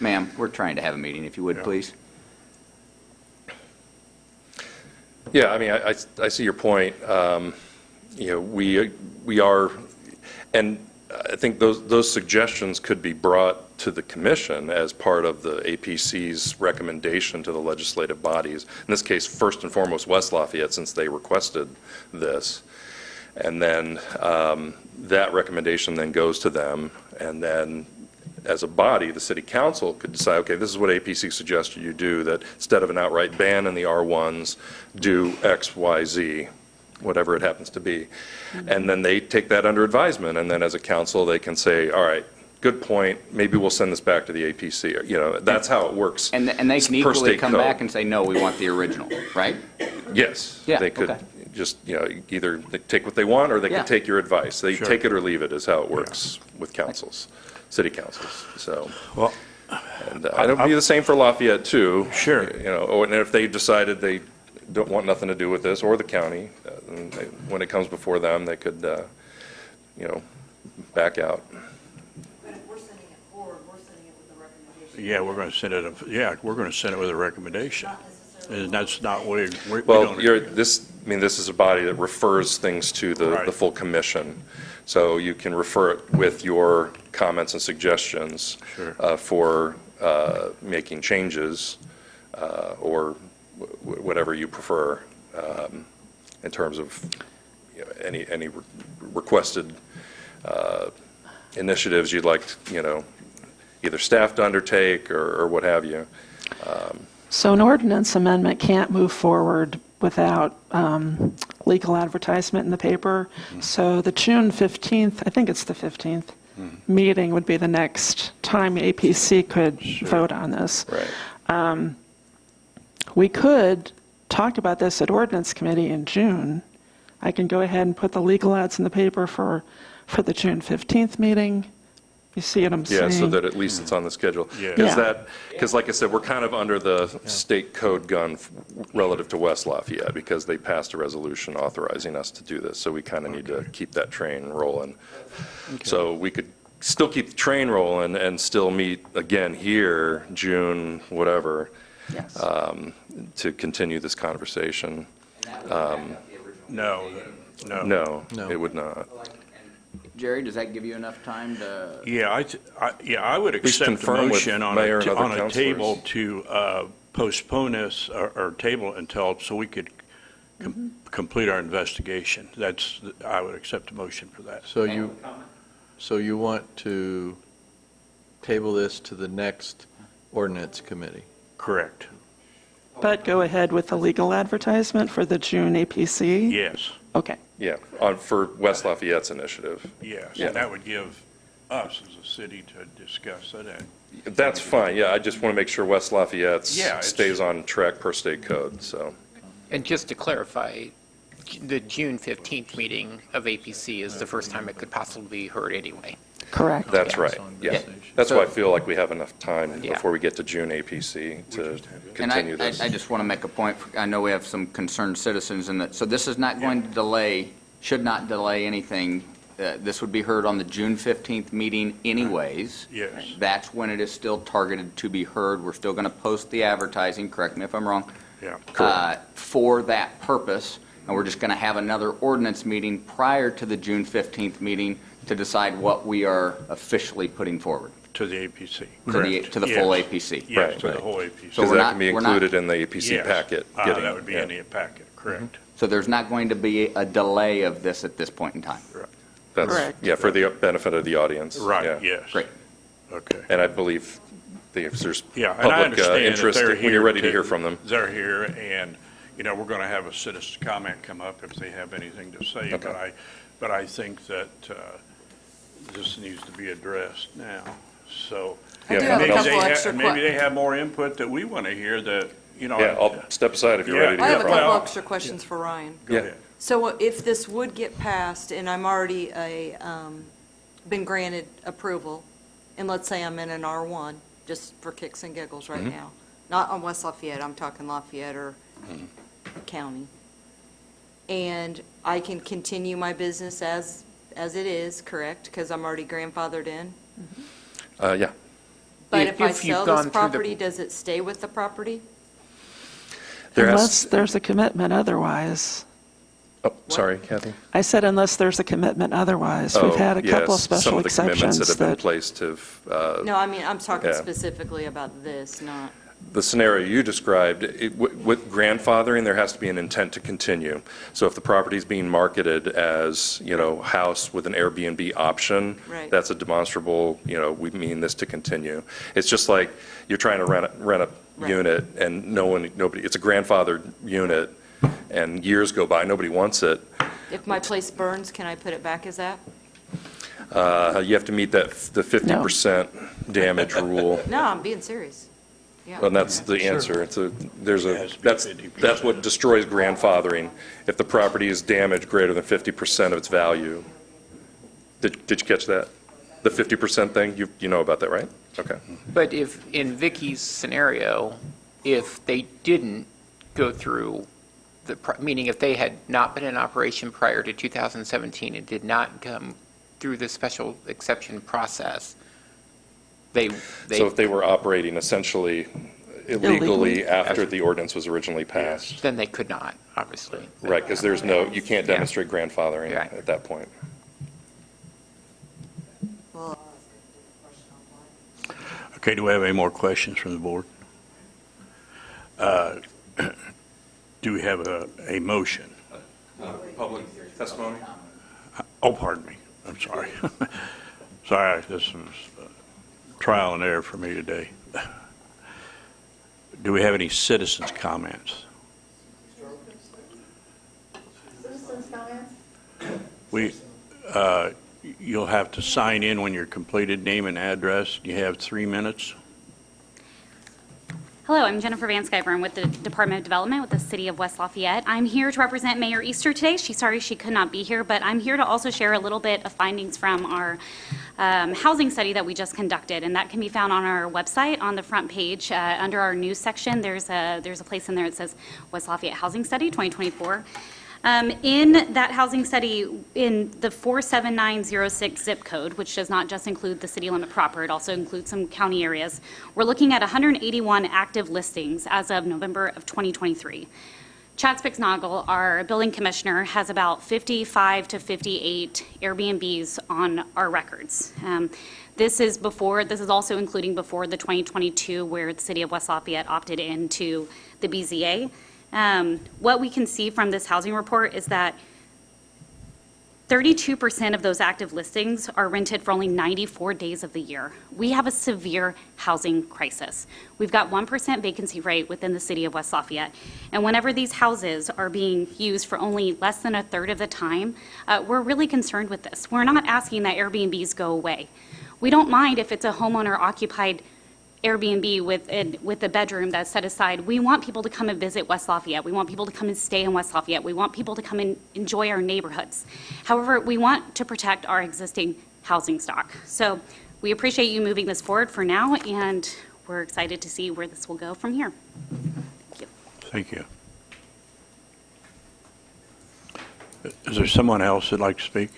ma'am, we're trying to have a meeting, if you would, please. Yeah, I mean, I see your point. We are, and I think those suggestions could be brought to the commission as part of the APC's recommendation to the legislative bodies. In this case, first and foremost, West Lafayette, since they requested this. And then that recommendation then goes to them, and then as a body, the city council could decide, okay, this is what APC suggested you do, that instead of an outright ban in the R1s, do X, Y, Z, whatever it happens to be. And then they take that under advisement, and then as a council, they can say, all right, good point, maybe we'll send this back to the APC. That's how it works. And they can equally come back and say, no, we want the original, right? Yes. Yeah, they could okay. just, either they take what they want, or they can take your advice. They take it or leave it is how it works with councils, city councils. So, Well, and it'll be the same for Lafayette too. Sure. And if they decided they don't want nothing to do with this, or the county, when it comes before them, they could, back out. But if we're sending it forward, we're sending it with a recommendation. yeah, we're going to send it, we're going to send it with a recommendation. And that's not what we Well, don't. this is a body that refers things to the full commission. So you can refer it with your comments and suggestions for making changes or whatever you prefer in terms of any requested initiatives you'd like, either staff to undertake or what have you. So an ordinance amendment can't move forward without legal advertisement in the paper. So the June 15th, I think it's the 15th, meeting would be the next time APC could vote on this. Right. We could talk about this at Ordinance Committee in June. I can go ahead and put the legal ads in the paper for the June 15th meeting. You see what I'm saying? Yeah, so that at least it's on the schedule. Because like I said, we're kind of under the state code gun relative to West Lafayette, because they passed a resolution authorizing us to do this, so we kind of need to keep that train rolling. So we could still keep the train rolling and still meet again here, June, whatever, to continue this conversation. No, No, it would not. Jerry, does that give you enough time to? Yeah, I would accept a confirm with motion on mayor and other a councilors. table to postpone this or table until, so we could complete our investigation. I would accept a motion for that. So you want to table this to the next ordinance committee? Correct. But go ahead with the legal advertisement for the June APC? Yes. Okay. Yeah, for West Lafayette's initiative. Yes, Yeah. and that would give us as a city to discuss it. And That's fine, yeah, I just want to make sure West Lafayette's Yeah, it's- stays on track per state code, so. And just to clarify, the June 15th meeting of APC is the first time it could possibly be heard anyway. Correct. That's right, yeah. That's why I feel like we have enough time Yeah. before we get to June APC to And continue this. I just want to make a point. I know we have some concerned citizens in that. So this is not going to delay, should not delay anything. This would be heard on the June 15th meeting anyways. Yes. That's when it is still targeted to be heard. We're still going to post the advertising, correct me if I'm wrong, for that purpose. And we're just going to have another ordinance meeting prior to the June 15th meeting to decide what we are officially putting forward. To the APC. To the full APC. Yes, Right. to the whole APC. So Because we're that not- can be we're not- included in the APC Yes. packet. That would be in the packet, correct. So there's not going to be a delay of this at this point in time. That's, Correct. yeah, for the benefit of the audience. Right, yeah. yes. Great. Okay. And I believe if there's Yeah, and I public understand that interest, they're when you're here ready to hear from them. They're here, and, we're going to have a citizen's comment come up if they have anything to say. Okay. But I think that this needs to be addressed now. So I do Yeah, have a maybe couple they extra maybe they have more input that we want to hear that, you know. Yeah, I'll step aside if you're Yeah. ready to I go. have a couple Well, extra questions for Ryan. Go Yeah. ahead. So if this would get passed and I'm already been granted approval, and let's say I'm in an R1, just for kicks and giggles right now, not on West Lafayette, I'm talking Lafayette or county, and I can continue my business as it is, correct? Because I'm already grandfathered in? Yeah. But If if I you've sell gone this through the- property, does it stay with the property? Unless there's a commitment otherwise. Oh, sorry, Kathy. I said unless there's a commitment otherwise. We've had a couple of special Some of the commitments exceptions that have been that, placed have, No, I mean, I'm talking yeah. specifically about this, not, the scenario you described, with grandfathering, there has to be an intent to continue. So if the property is being marketed as, house with an Airbnb option, Right. that's a demonstrable, we mean this to continue. It's just like you're trying to rent a Right. unit and nobody, it's a grandfathered unit and years go by, nobody wants it. if my place burns, can I put it back as that? You have to meet the 50% damage rule. No, I'm being serious. Yeah. And that's the answer. It's It has to be that's 50%. what destroys grandfathering. If the property is damaged greater than 50% of its value. Did you catch that? The 50% thing? You know about that, right? Okay. But if, in Vicky's scenario, if they didn't go through meaning if they had not been in operation prior to 2017 and did not come through the special exception process, So if they were operating essentially illegally after the ordinance was originally passed? then they could not, obviously. Right, because you can't demonstrate grandfathering at that point. Okay, do we have any more questions from the board? Do we have a motion? Public testimony? Oh, pardon me. I'm sorry. Sorry, this was trial and error for me today. Do we have any citizens' comments? Citizens' comments? You'll have to sign in when you're completed, name and address. You have 3 minutes. Hello, I'm Jennifer Van Skyburn with the Department of Development with the City of West Lafayette. I'm here to represent Mayor Easter today. She's sorry she could not be here, but I'm here to also share a little bit of findings from our housing study that we just conducted, and that can be found on our website on the front page. Under our news section, there's a place in there that says West Lafayette Housing Study 2024. In that housing study, in the 47906 zip code, which does not just include the city limit proper, it also includes some county areas, we're looking at 181 active listings as of November of 2023. Chad Spixnagel, our building commissioner, has about 55 to 58 Airbnbs on our records. This is also including before the 2022, where the city of West Lafayette opted into the BZA. What we can see from this housing report is that 32% of those active listings are rented for only 94 days of the year. We have a severe housing crisis. We've got 1% vacancy rate within the city of West Lafayette. And whenever these houses are being used for only less than a third of the time, we're really concerned with this. We're not asking that Airbnbs go away. We don't mind if it's a homeowner-occupied Airbnb with a bedroom that's set aside. We want people to come and visit West Lafayette. We want people to come and stay in West Lafayette. We want people to come and enjoy our neighborhoods. However, we want to protect our existing housing stock. So we appreciate you moving this forward for now, and we're excited to see where this will go from here. Thank you. Thank you. Is there someone else that'd like to speak?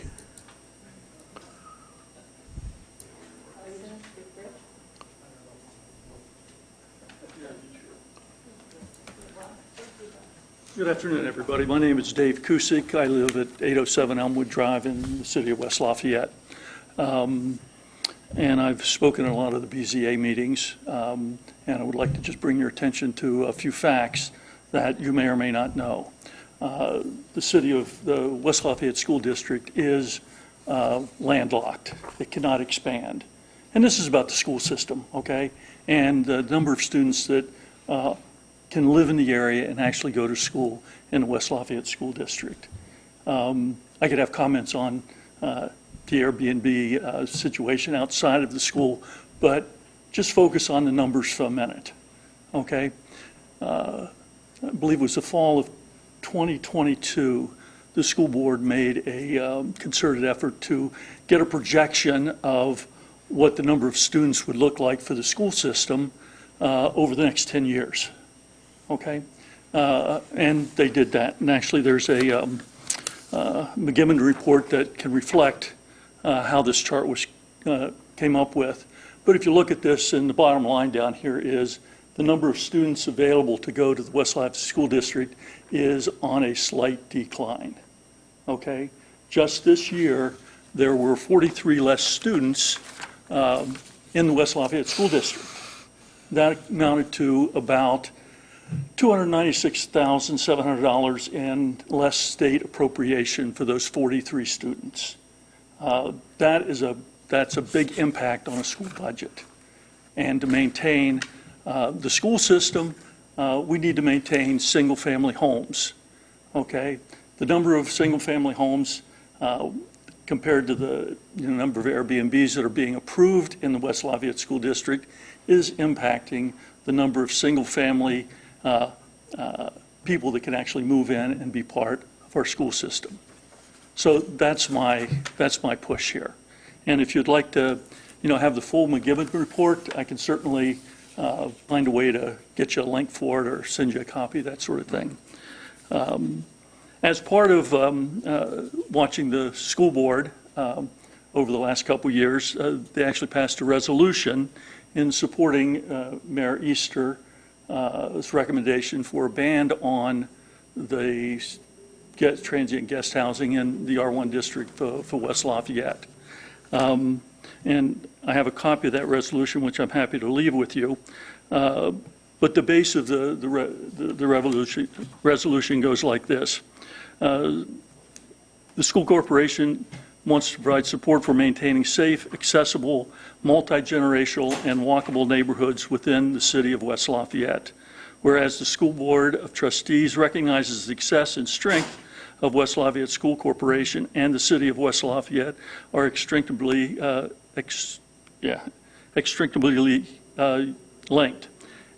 Good afternoon, everybody. My name is Dave Kusick. I live at 807 Elmwood Drive in the city of West Lafayette. And I've spoken at a lot of the BZA meetings, and I would like to just bring your attention to a few facts that you may or may not know. The city of the West Lafayette School District is landlocked. It cannot expand. And this is about the school system, okay? And the number of students that can live in the area and actually go to school in the West Lafayette School District. I could have comments on the Airbnb situation outside of the school, but just focus on the numbers for a minute, okay? I believe it was the fall of 2022, the school board made a concerted effort to get a projection of what the number of students would look like for the school system over the next 10 years, okay? And they did that. And actually, there's a McGibbon report that can reflect how this chart was came up with. But if you look at this, and the bottom line down here is the number of students available to go to the West Lafayette School District is on a slight decline, okay? Just this year, there were 43 less students in the West Lafayette School District. That amounted to about $296,700 in less state appropriation for those 43 students. That's a big impact on a school budget. And to maintain the school system, we need to maintain single-family homes, okay? The number of single-family homes compared to the number of Airbnbs that are being approved in the West Lafayette School District is impacting the number of single-family people that can actually move in and be part of our school system. So that's my push here. And if you'd like to, have the full McGibbon report, I can certainly find a way to get you a link for it or send you a copy, that sort of thing. As part of watching the school board over the last couple years, they actually passed a resolution in supporting Mayor Easter's recommendation for a ban on the transient guest housing in the R1 district for West Lafayette. And I have a copy of that resolution, which I'm happy to leave with you. But the base of the resolution goes like this. The school corporation wants to provide support for maintaining safe, accessible, multi-generational, and walkable neighborhoods within the city of West Lafayette. Whereas the School Board of Trustees recognizes the success and strength of West Lafayette School Corporation and the city of West Lafayette are inextricably linked.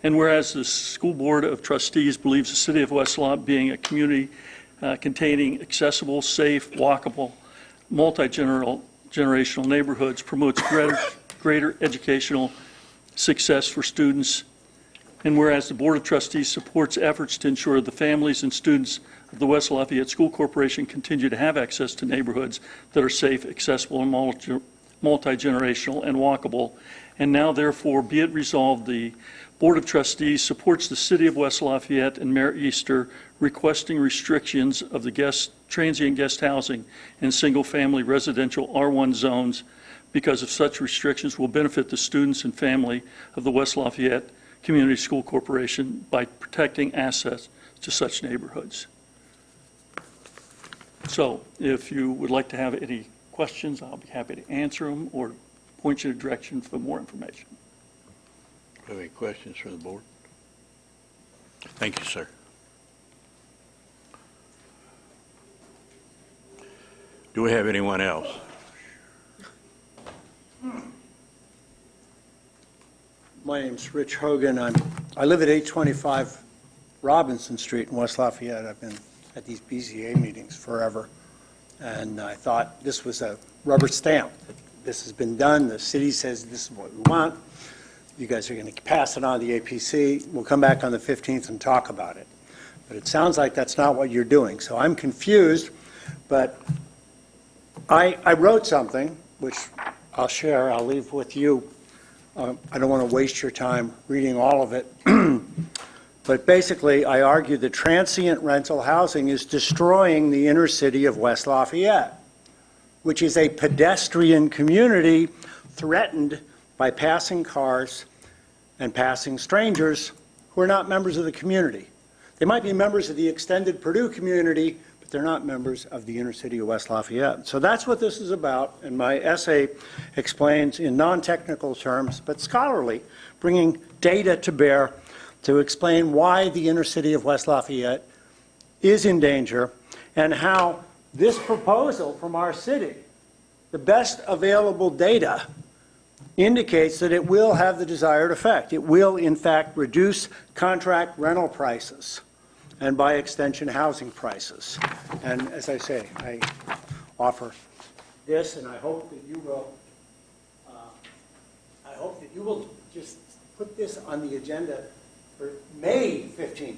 And whereas the School Board of Trustees believes the city of West Lafayette being a community containing accessible, safe, walkable, multi-generational neighborhoods promotes greater educational success for students. And whereas the Board of Trustees supports efforts to ensure the families and students of the West Lafayette School Corporation continue to have access to neighborhoods that are safe, accessible, and multi-generational and walkable. And now, therefore, be it resolved, the Board of Trustees supports the City of West Lafayette and Mayor Easter requesting restrictions of the transient guest housing in single-family residential R1 zones because of such restrictions will benefit the students and family of the West Lafayette Community School Corporation by protecting access to such neighborhoods. So if you would like to have any questions, I'll be happy to answer them or point you in a direction for more information. Have any questions for the board? Thank you, sir. Do we have anyone else? My name's Rich Hogan. I live at 825 Robinson Street in West Lafayette. I've been at these BZA meetings forever. And I thought this was a rubber stamp. This has been done. The city says this is what we want. You guys are going to pass it on to the APC. We'll come back on the 15th and talk about it. But it sounds like that's not what you're doing. So I'm confused. But I wrote something, which I'll share. I'll leave with you. I don't want to waste your time reading all of it. But basically, I argue that transient rental housing is destroying the inner city of West Lafayette, which is a pedestrian community threatened by passing cars and passing strangers who are not members of the community. They might be members of the extended Purdue community, but they're not members of the inner city of West Lafayette. So that's what this is about, and my essay explains in non-technical terms, but scholarly, bringing data to bear to explain why the inner city of West Lafayette is in danger and how this proposal from our city, the best available data, indicates that it will have the desired effect. It will, in fact, reduce contract rental prices and, by extension, housing prices. And as I say, I offer this, and I hope that you will just put this on the agenda for May 15th,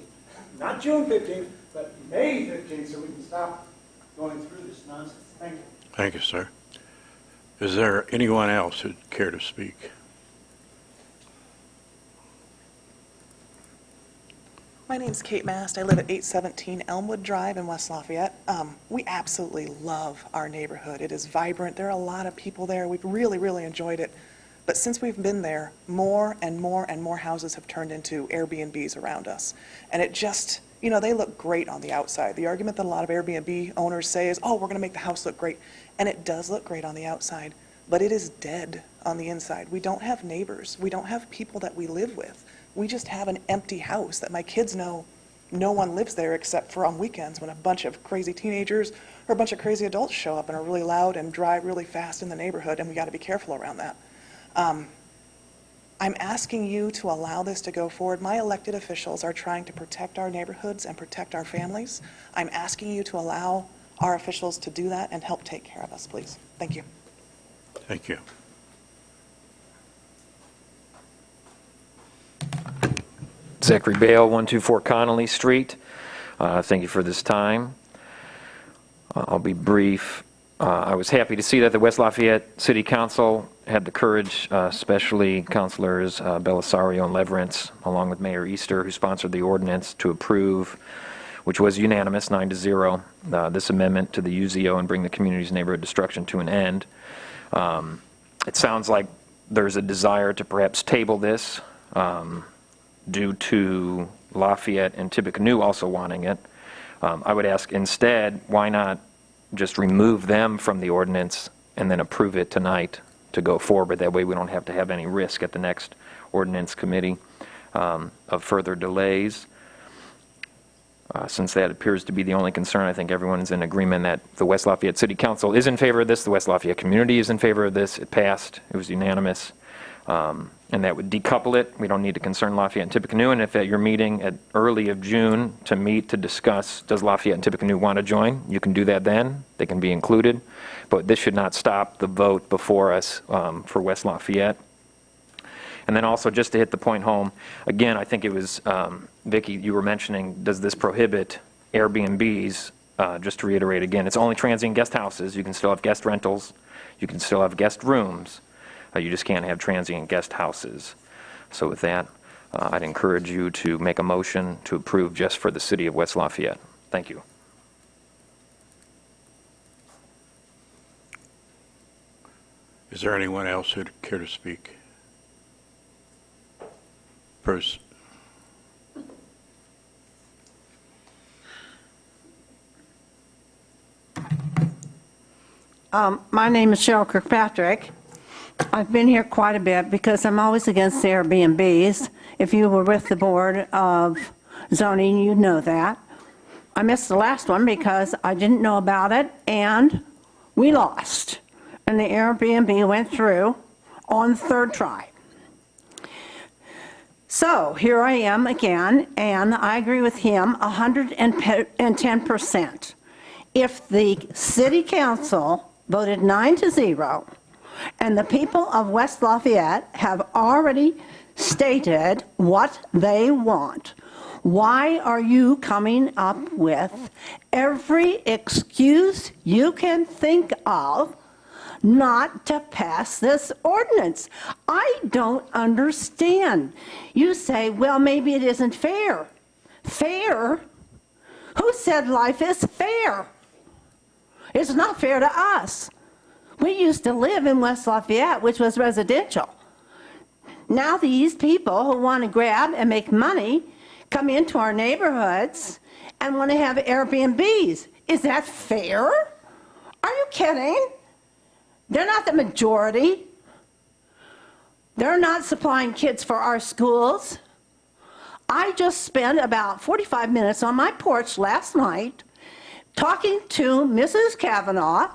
not June 15th, but May 15th, so we can stop going through this nonsense. Thank you. Thank you, sir. Is there anyone else who'd care to speak? My name's Kate Mast. I live at 817 Elmwood Drive in West Lafayette. We absolutely love our neighborhood. It is vibrant. There are a lot of people there. We've really, really enjoyed it. But since we've been there, more and more and more houses have turned into Airbnbs around us. And it just, you know, they look great on the outside. The argument that a lot of Airbnb owners say is, oh, we're going to make the house look great. And it does look great on the outside, but it is dead on the inside. We don't have neighbors. We don't have people that we live with. We just have an empty house that my kids know no one lives there except for on weekends when a bunch of crazy teenagers or a bunch of crazy adults show up and are really loud and drive really fast in the neighborhood, and we got to be careful around that. I'm asking you to allow this to go forward. My elected officials are trying to protect our neighborhoods and protect our families. I'm asking you to allow our officials to do that and help take care of us, please. Thank you. Thank you. Zachary Bale, 124 Connolly Street. Thank you for this time. I'll be brief. I was happy to see that the West Lafayette City Council had the courage, especially Councilors Belisario and Leverance, along with Mayor Easter, who sponsored the ordinance, to approve, which was unanimous, 9-0, this amendment to the UZO and bring the community's neighborhood destruction to an end. It sounds like there's a desire to perhaps table this due to Lafayette and Tippecanoe also wanting it. I would ask instead, why not just remove them from the ordinance and then approve it tonight to go forward? That way we don't have to have any risk at the next ordinance committee of further delays. Since that appears to be the only concern, I think everyone's in agreement that the West Lafayette City Council is in favor of this, the West Lafayette community is in favor of this. It passed, it was unanimous, and that would decouple it. We don't need to concern Lafayette and Tippecanoe, and if at your meeting at early of June to meet to discuss, does Lafayette and Tippecanoe want to join, you can do that then. They can be included, but this should not stop the vote before us for West Lafayette. And then also, just to hit the point home, again, I think it was, Vicki, you were mentioning, does this prohibit Airbnbs? Just to reiterate again, it's only transient guest houses. You can still have guest rentals. You can still have guest rooms. You just can't have transient guest houses. So with that, I'd encourage you to make a motion to approve just for the city of West Lafayette. Thank you. Is there anyone else who'd care to speak? Bruce. My name is Cheryl Kirkpatrick. I've been here quite a bit because I'm always against Airbnbs. If you were with the Board of Zoning, you'd know that. I missed the last one because I didn't know about it, and we lost. And the Airbnb went through on the third try. So here I am again, and I agree with him 110%. If the City Council voted 9-0, and the people of West Lafayette have already stated what they want, why are you coming up with every excuse you can think of not to pass this ordinance? I don't understand. You say, well, maybe it isn't fair. Fair? Who said life is fair? It's not fair to us. We used to live in West Lafayette, which was residential. Now these people who want to grab and make money come into our neighborhoods and want to have Airbnbs. Is that fair? Are you kidding? They're not the majority. They're not supplying kids for our schools. I just spent about 45 minutes on my porch last night talking to Mrs. Kavanaugh,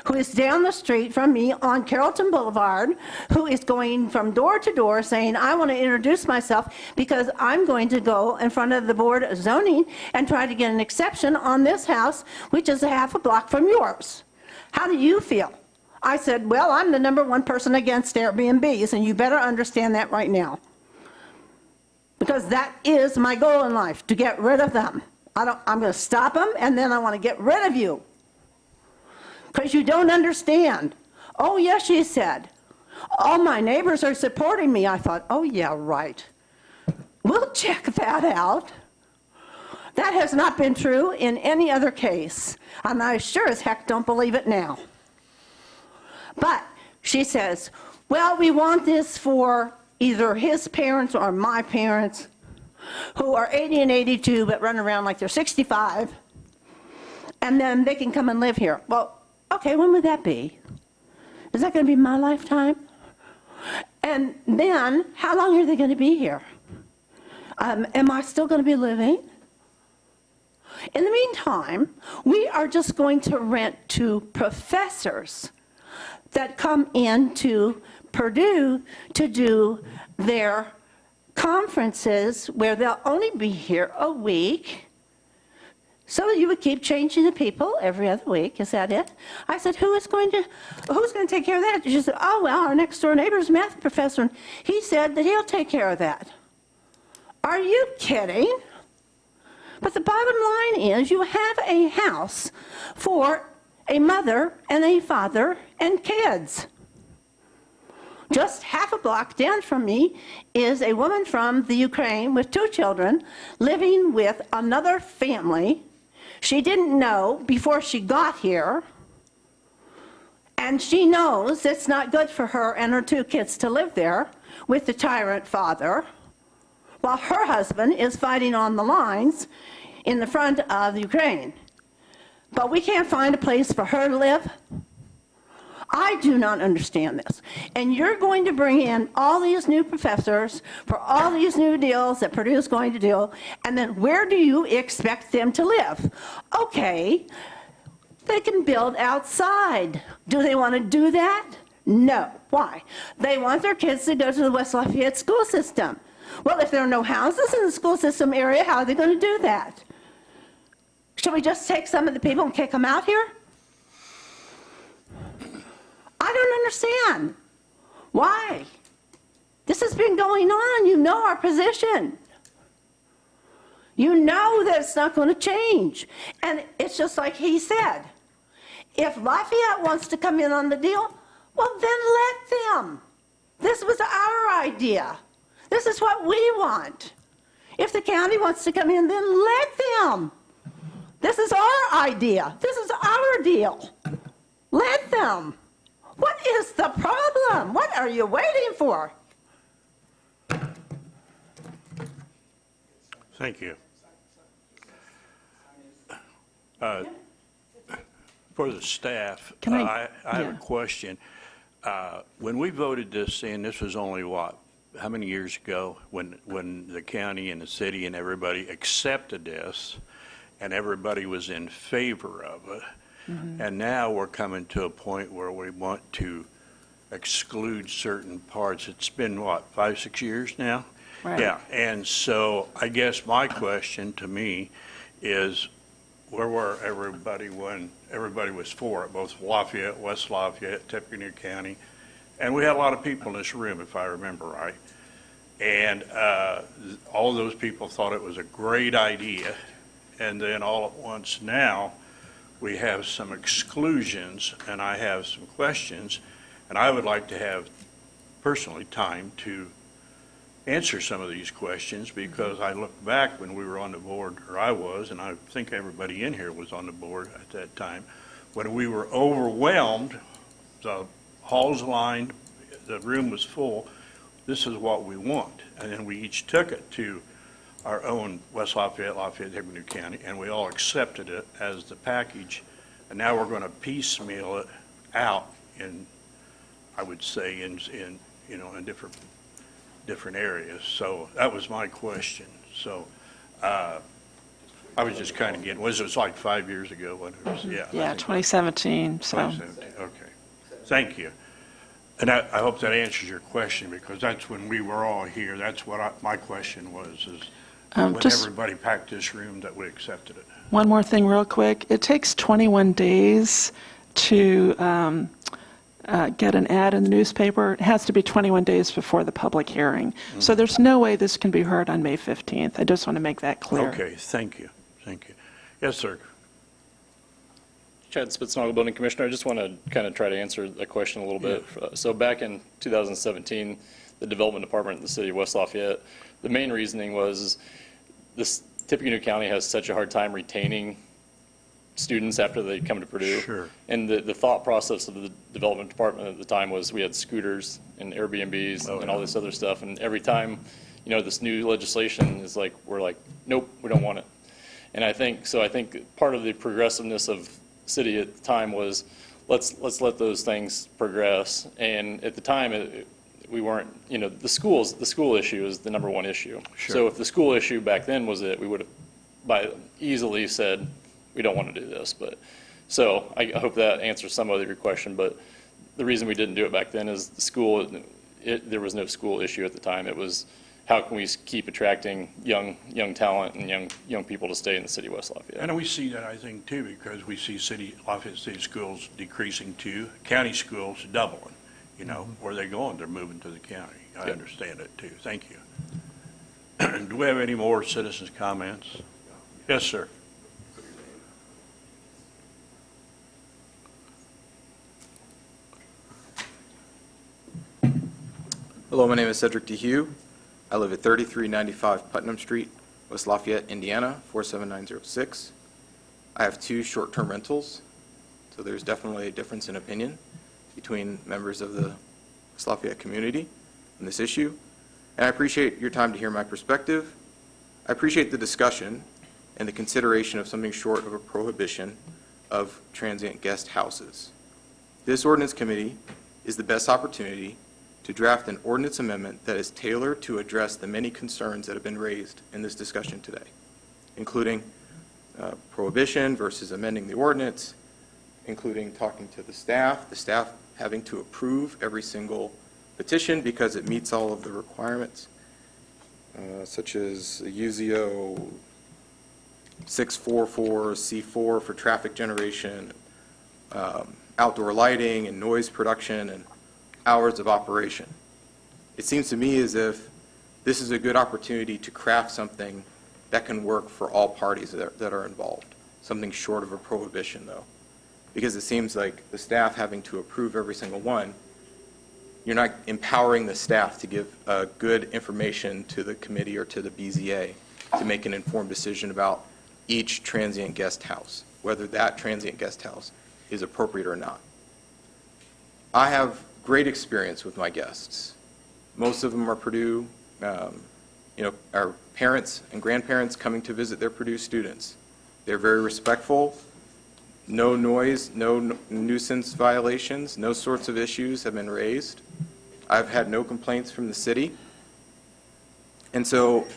who is down the street from me on Carrollton Boulevard, who is going from door to door saying, I want to introduce myself because I'm going to go in front of the Board of Zoning and try to get an exception on this house, which is a half a block from yours. How do you feel? I said, well, I'm the #1 person against Airbnbs, and you better understand that right now. Because that is my goal in life, to get rid of them. I'm going to stop them, and then I want to get rid of you. Because you don't understand. Oh, yes, she said. All my neighbors are supporting me. I thought, oh, yeah, right. We'll check that out. That has not been true in any other case. And I sure as heck don't believe it now. But she says, well, we want this for either his parents or my parents, who are 80 and 82 but run around like they're 65, and then they can come and live here. Well, okay, when would that be? Is that going to be my lifetime? And then, how long are they going to be here? Am I still going to be living? In the meantime, we are just going to rent to professors that come into Purdue to do their conferences where they'll only be here a week. So you would keep changing the people every other week. Is that it? I said, who's going to take care of that? She said, oh, well, our next door neighbor's math professor, and he said that he'll take care of that. Are you kidding? But the bottom line is you have a house for a mother and a father and kids. Just half a block down from me is a woman from the Ukraine with 2 children living with another family. She didn't know before she got here, and she knows it's not good for her and her 2 kids to live there with the tyrant father, while her husband is fighting on the lines in the front of Ukraine. But we can't find a place for her to live. I do not understand this. And you're going to bring in all these new professors for all these new deals that Purdue's going to do, and then where do you expect them to live? Okay, they can build outside. Do they want to do that? No. Why? They want their kids to go to the West Lafayette school system. Well, if there are no houses in the school system area, how are they going to do that? Should we just take some of the people and kick them out here? I don't understand. Why? This has been going on. You know our position. You know that it's not going to change. And it's just like he said. If Lafayette wants to come in on the deal, well, then let them. This was our idea. This is what we want. If the county wants to come in, then let them. This is our idea. This is our deal. Let them. What is the problem? What are you waiting for? Thank you. For the staff, I have a question. When we voted this in, this was only what, how many years ago, when the county and the city and everybody accepted this, and everybody was in favor of it. Mm-hmm. And now we're coming to a point where we want to exclude certain parts. It's been, what, 5, 6 years now? Right. Yeah, and so I guess my question to me is, where were everybody when everybody was for it, both Lafayette, West Lafayette, Tippecanoe County, and we had a lot of people in this room, if I remember right. And all those people thought it was a great idea. And then all at once now, we have some exclusions, and I have some questions, and I would like to have, personally, time to answer some of these questions, because I look back when we were on the board, or I was, and I think everybody in here was on the board at that time, when we were overwhelmed, the halls lined, the room was full, this is what we want. And then we each took it to our own West Lafayette, Tippecanoe County, and we all accepted it as the package. And now we're going to piecemeal it out in, I would say, in different areas. So that was my question. So I I was just kind of getting, was it like 5 years ago when it was, yeah. Yeah, 2017, so. 2017, okay. Thank you. And I hope that answers your question, because that's when we were all here. That's what my question was, is when just- everybody packed this room that we accepted it. One more thing real quick. It takes 21 days to get an ad in the newspaper. It has to be 21 days before the public hearing. So there's no way this can be heard on May 15th. I just want to make that clear. Okay, thank you, thank you. Yes, sir. Chad Spitznagel, Building Commissioner. I just want to kind of try to answer a question a little bit. So back in 2017, the Development Department in the city of West Lafayette, the main reasoning was this Tippecanoe County has such a hard time retaining students after they come to Purdue. Sure. And the thought process of the Development Department at the time was we had scooters and Airbnbs and all this other stuff. And every time, you know, this new legislation is like, we're like, nope, we don't want it. And I think part of the progressiveness of city at the time was let's let those things progress. And at the time, we weren't, you know, the school issue is the number one issue. Sure. So if the school issue back then was it, we would have easily said we don't want to do this. But so I hope that answers some of your question. But the reason we didn't do it back then is the school. There was no school issue at the time. It was how can we keep attracting young talent and young people to stay in the city of West Lafayette. And we see that, I think, too, because we see Lafayette City schools decreasing too, county schools doubling. You know, where they're going, they're moving to the county. I understand it too. Thank you. Do we have any more citizens' comments? Yes, sir. Hello, my name is Cedric DeHue. I live at 3395 Putnam Street, West Lafayette, Indiana, 47906. I have 2 short-term rentals, so there's definitely a difference in opinion between members of the West Lafayette community on this issue. And I appreciate your time to hear my perspective. I appreciate the discussion and the consideration of something short of a prohibition of transient guest houses. This ordinance committee is the best opportunity to draft an ordinance amendment that is tailored to address the many concerns that have been raised in this discussion today, including prohibition versus amending the ordinance, including talking to the staff having to approve every single petition because it meets all of the requirements, such as UZO 644C4 for traffic generation, outdoor lighting and noise production, and hours of operation. It seems to me as if this is a good opportunity to craft something that can work for all parties that are involved, something short of a prohibition, though. Because it seems like the staff having to approve every single one, you're not empowering the staff to give good information to the committee or to the BZA to make an informed decision about each transient guest house, whether that transient guest house is appropriate or not. I have great experience with my guests. Most of them are Purdue, our parents and grandparents coming to visit their Purdue students. They're very respectful. No noise, no nuisance violations, no sorts of issues have been raised. I've had no complaints from the city. And so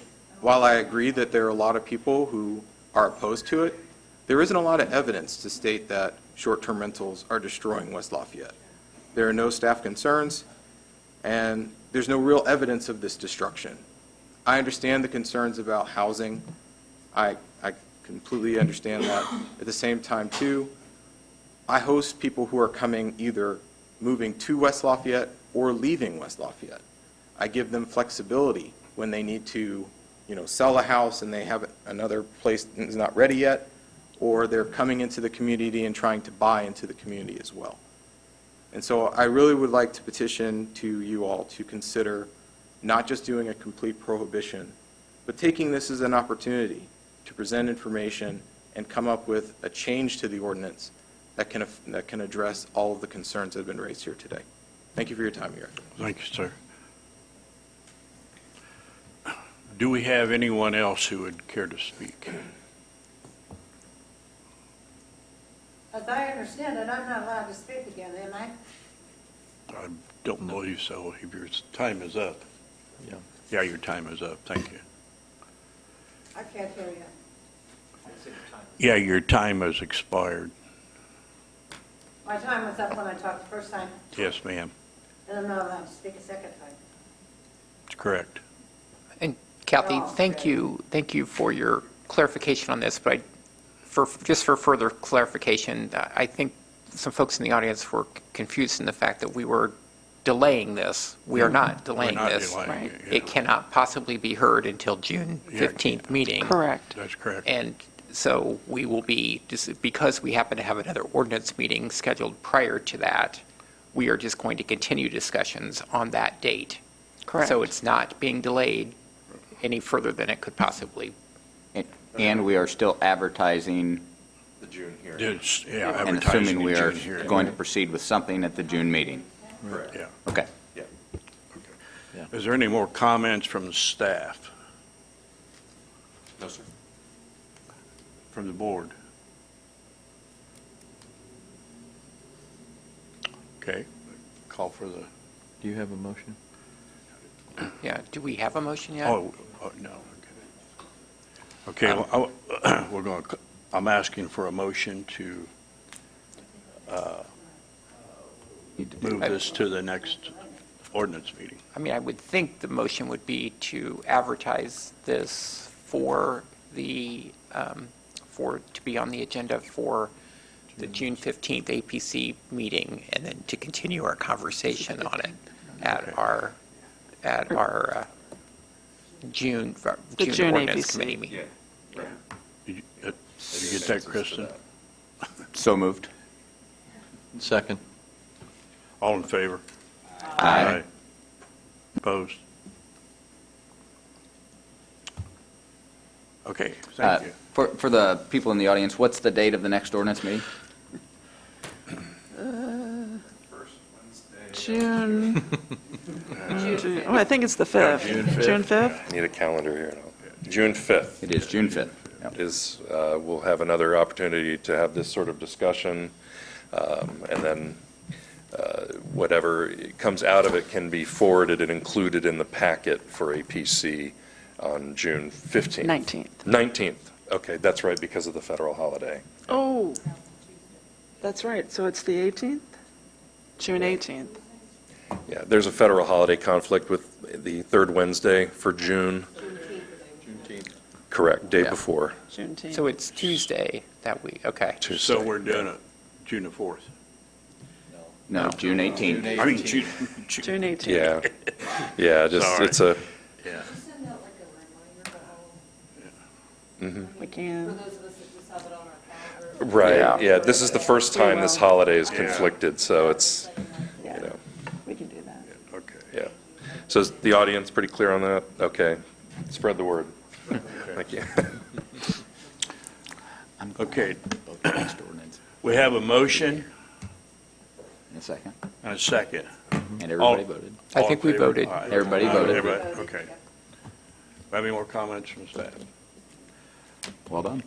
while I agree that there are a lot of people who are opposed to it, there isn't a lot of evidence to state that short-term rentals are destroying West Lafayette. There are no staff concerns, and there's no real evidence of this destruction. I understand the concerns about housing. I completely understand that. At the same time, too, I host people who are coming either moving to West Lafayette or leaving West Lafayette. I give them flexibility when they need to, sell a house and they have another place that is not ready yet, or they're coming into the community and trying to buy into the community as well. And so I really would like to petition to you all to consider not just doing a complete prohibition, but taking this as an opportunity to present information and come up with a change to the ordinance that can address all of the concerns that have been raised here today. Thank you for your time, Your Honor. Thank you, sir. Do we have anyone else who would care to speak? As I understand it, I'm not allowed to speak again, am I? I don't believe so. Your time is up. Yeah, your time is up. Thank you. I can't hear you. Yeah, your time has expired. My time was up when I talked the first time, Yes, ma'am. and I'm not allowed to speak a second time. That's correct. And Kathy, Oh, thank you for your clarification on this, but just for further clarification, I think some folks in the audience were confused in the fact that we were delaying this. We are not delaying not this. delaying it, yeah. It cannot possibly be heard until June 15th meeting. Correct. That's correct. And so we will be, because we happen to have another ordinance meeting scheduled prior to that, we are just going to continue discussions on that date. Correct. So it's not being delayed any further than it could possibly. And we are still advertising, The June hearing. Yeah, and advertising assuming we the are June hearing. going to proceed with something at the June meeting. Correct. Yeah. Okay. Yeah. Is there any more comments from the staff, No, sir. from the board? Okay, call for the, Do you have a motion? Yeah, do we have a motion yet? oh, no. Okay, well, we're going, I'm asking for a motion to move this to the next ordinance meeting. I mean, I would think the motion would be to advertise this for the, to be on the agenda for the June 15th APC meeting, and then to continue our conversation on it at our June June ordinance APC. committee meeting. Did you get that, Kristen? So moved. Second. All in favor? Aye. Opposed? Okay, thank you. For the people in the audience, what's the date of the next ordinance meeting? June, oh, I think it's the 5th. June 5th? I need a calendar here. June 5th. It is June 5th. Yep. Is, we'll have another opportunity to have this sort of discussion, and then whatever comes out of it can be forwarded and included in the packet for APC on June 15th. 19th. 19th. Okay, that's right, because of the federal holiday. Oh, that's right. So it's the 18th? June 18th. Yeah, there's a federal holiday conflict with the third Wednesday for June. Correct, day Yeah. before. Juneteenth. So it's Tuesday that week, okay. Tuesday. So we're doing it June the 4th. No, June 18th. I mean, June. June 18th. Yeah, yeah, just, Sorry. it's a, Yeah. We can. right, yeah, this is the first time this will. holiday is Yeah. conflicted, so it's, Yeah, you know, we can do that. Okay. yeah. So is the audience pretty clear on that? Okay, spread the word. Thank you. Okay. We have a motion In a second. and a second. And everybody All- voted. I all think in we favor? voted. Aye. Everybody voted. Everybody, okay. Have any more comments from staff? Well done.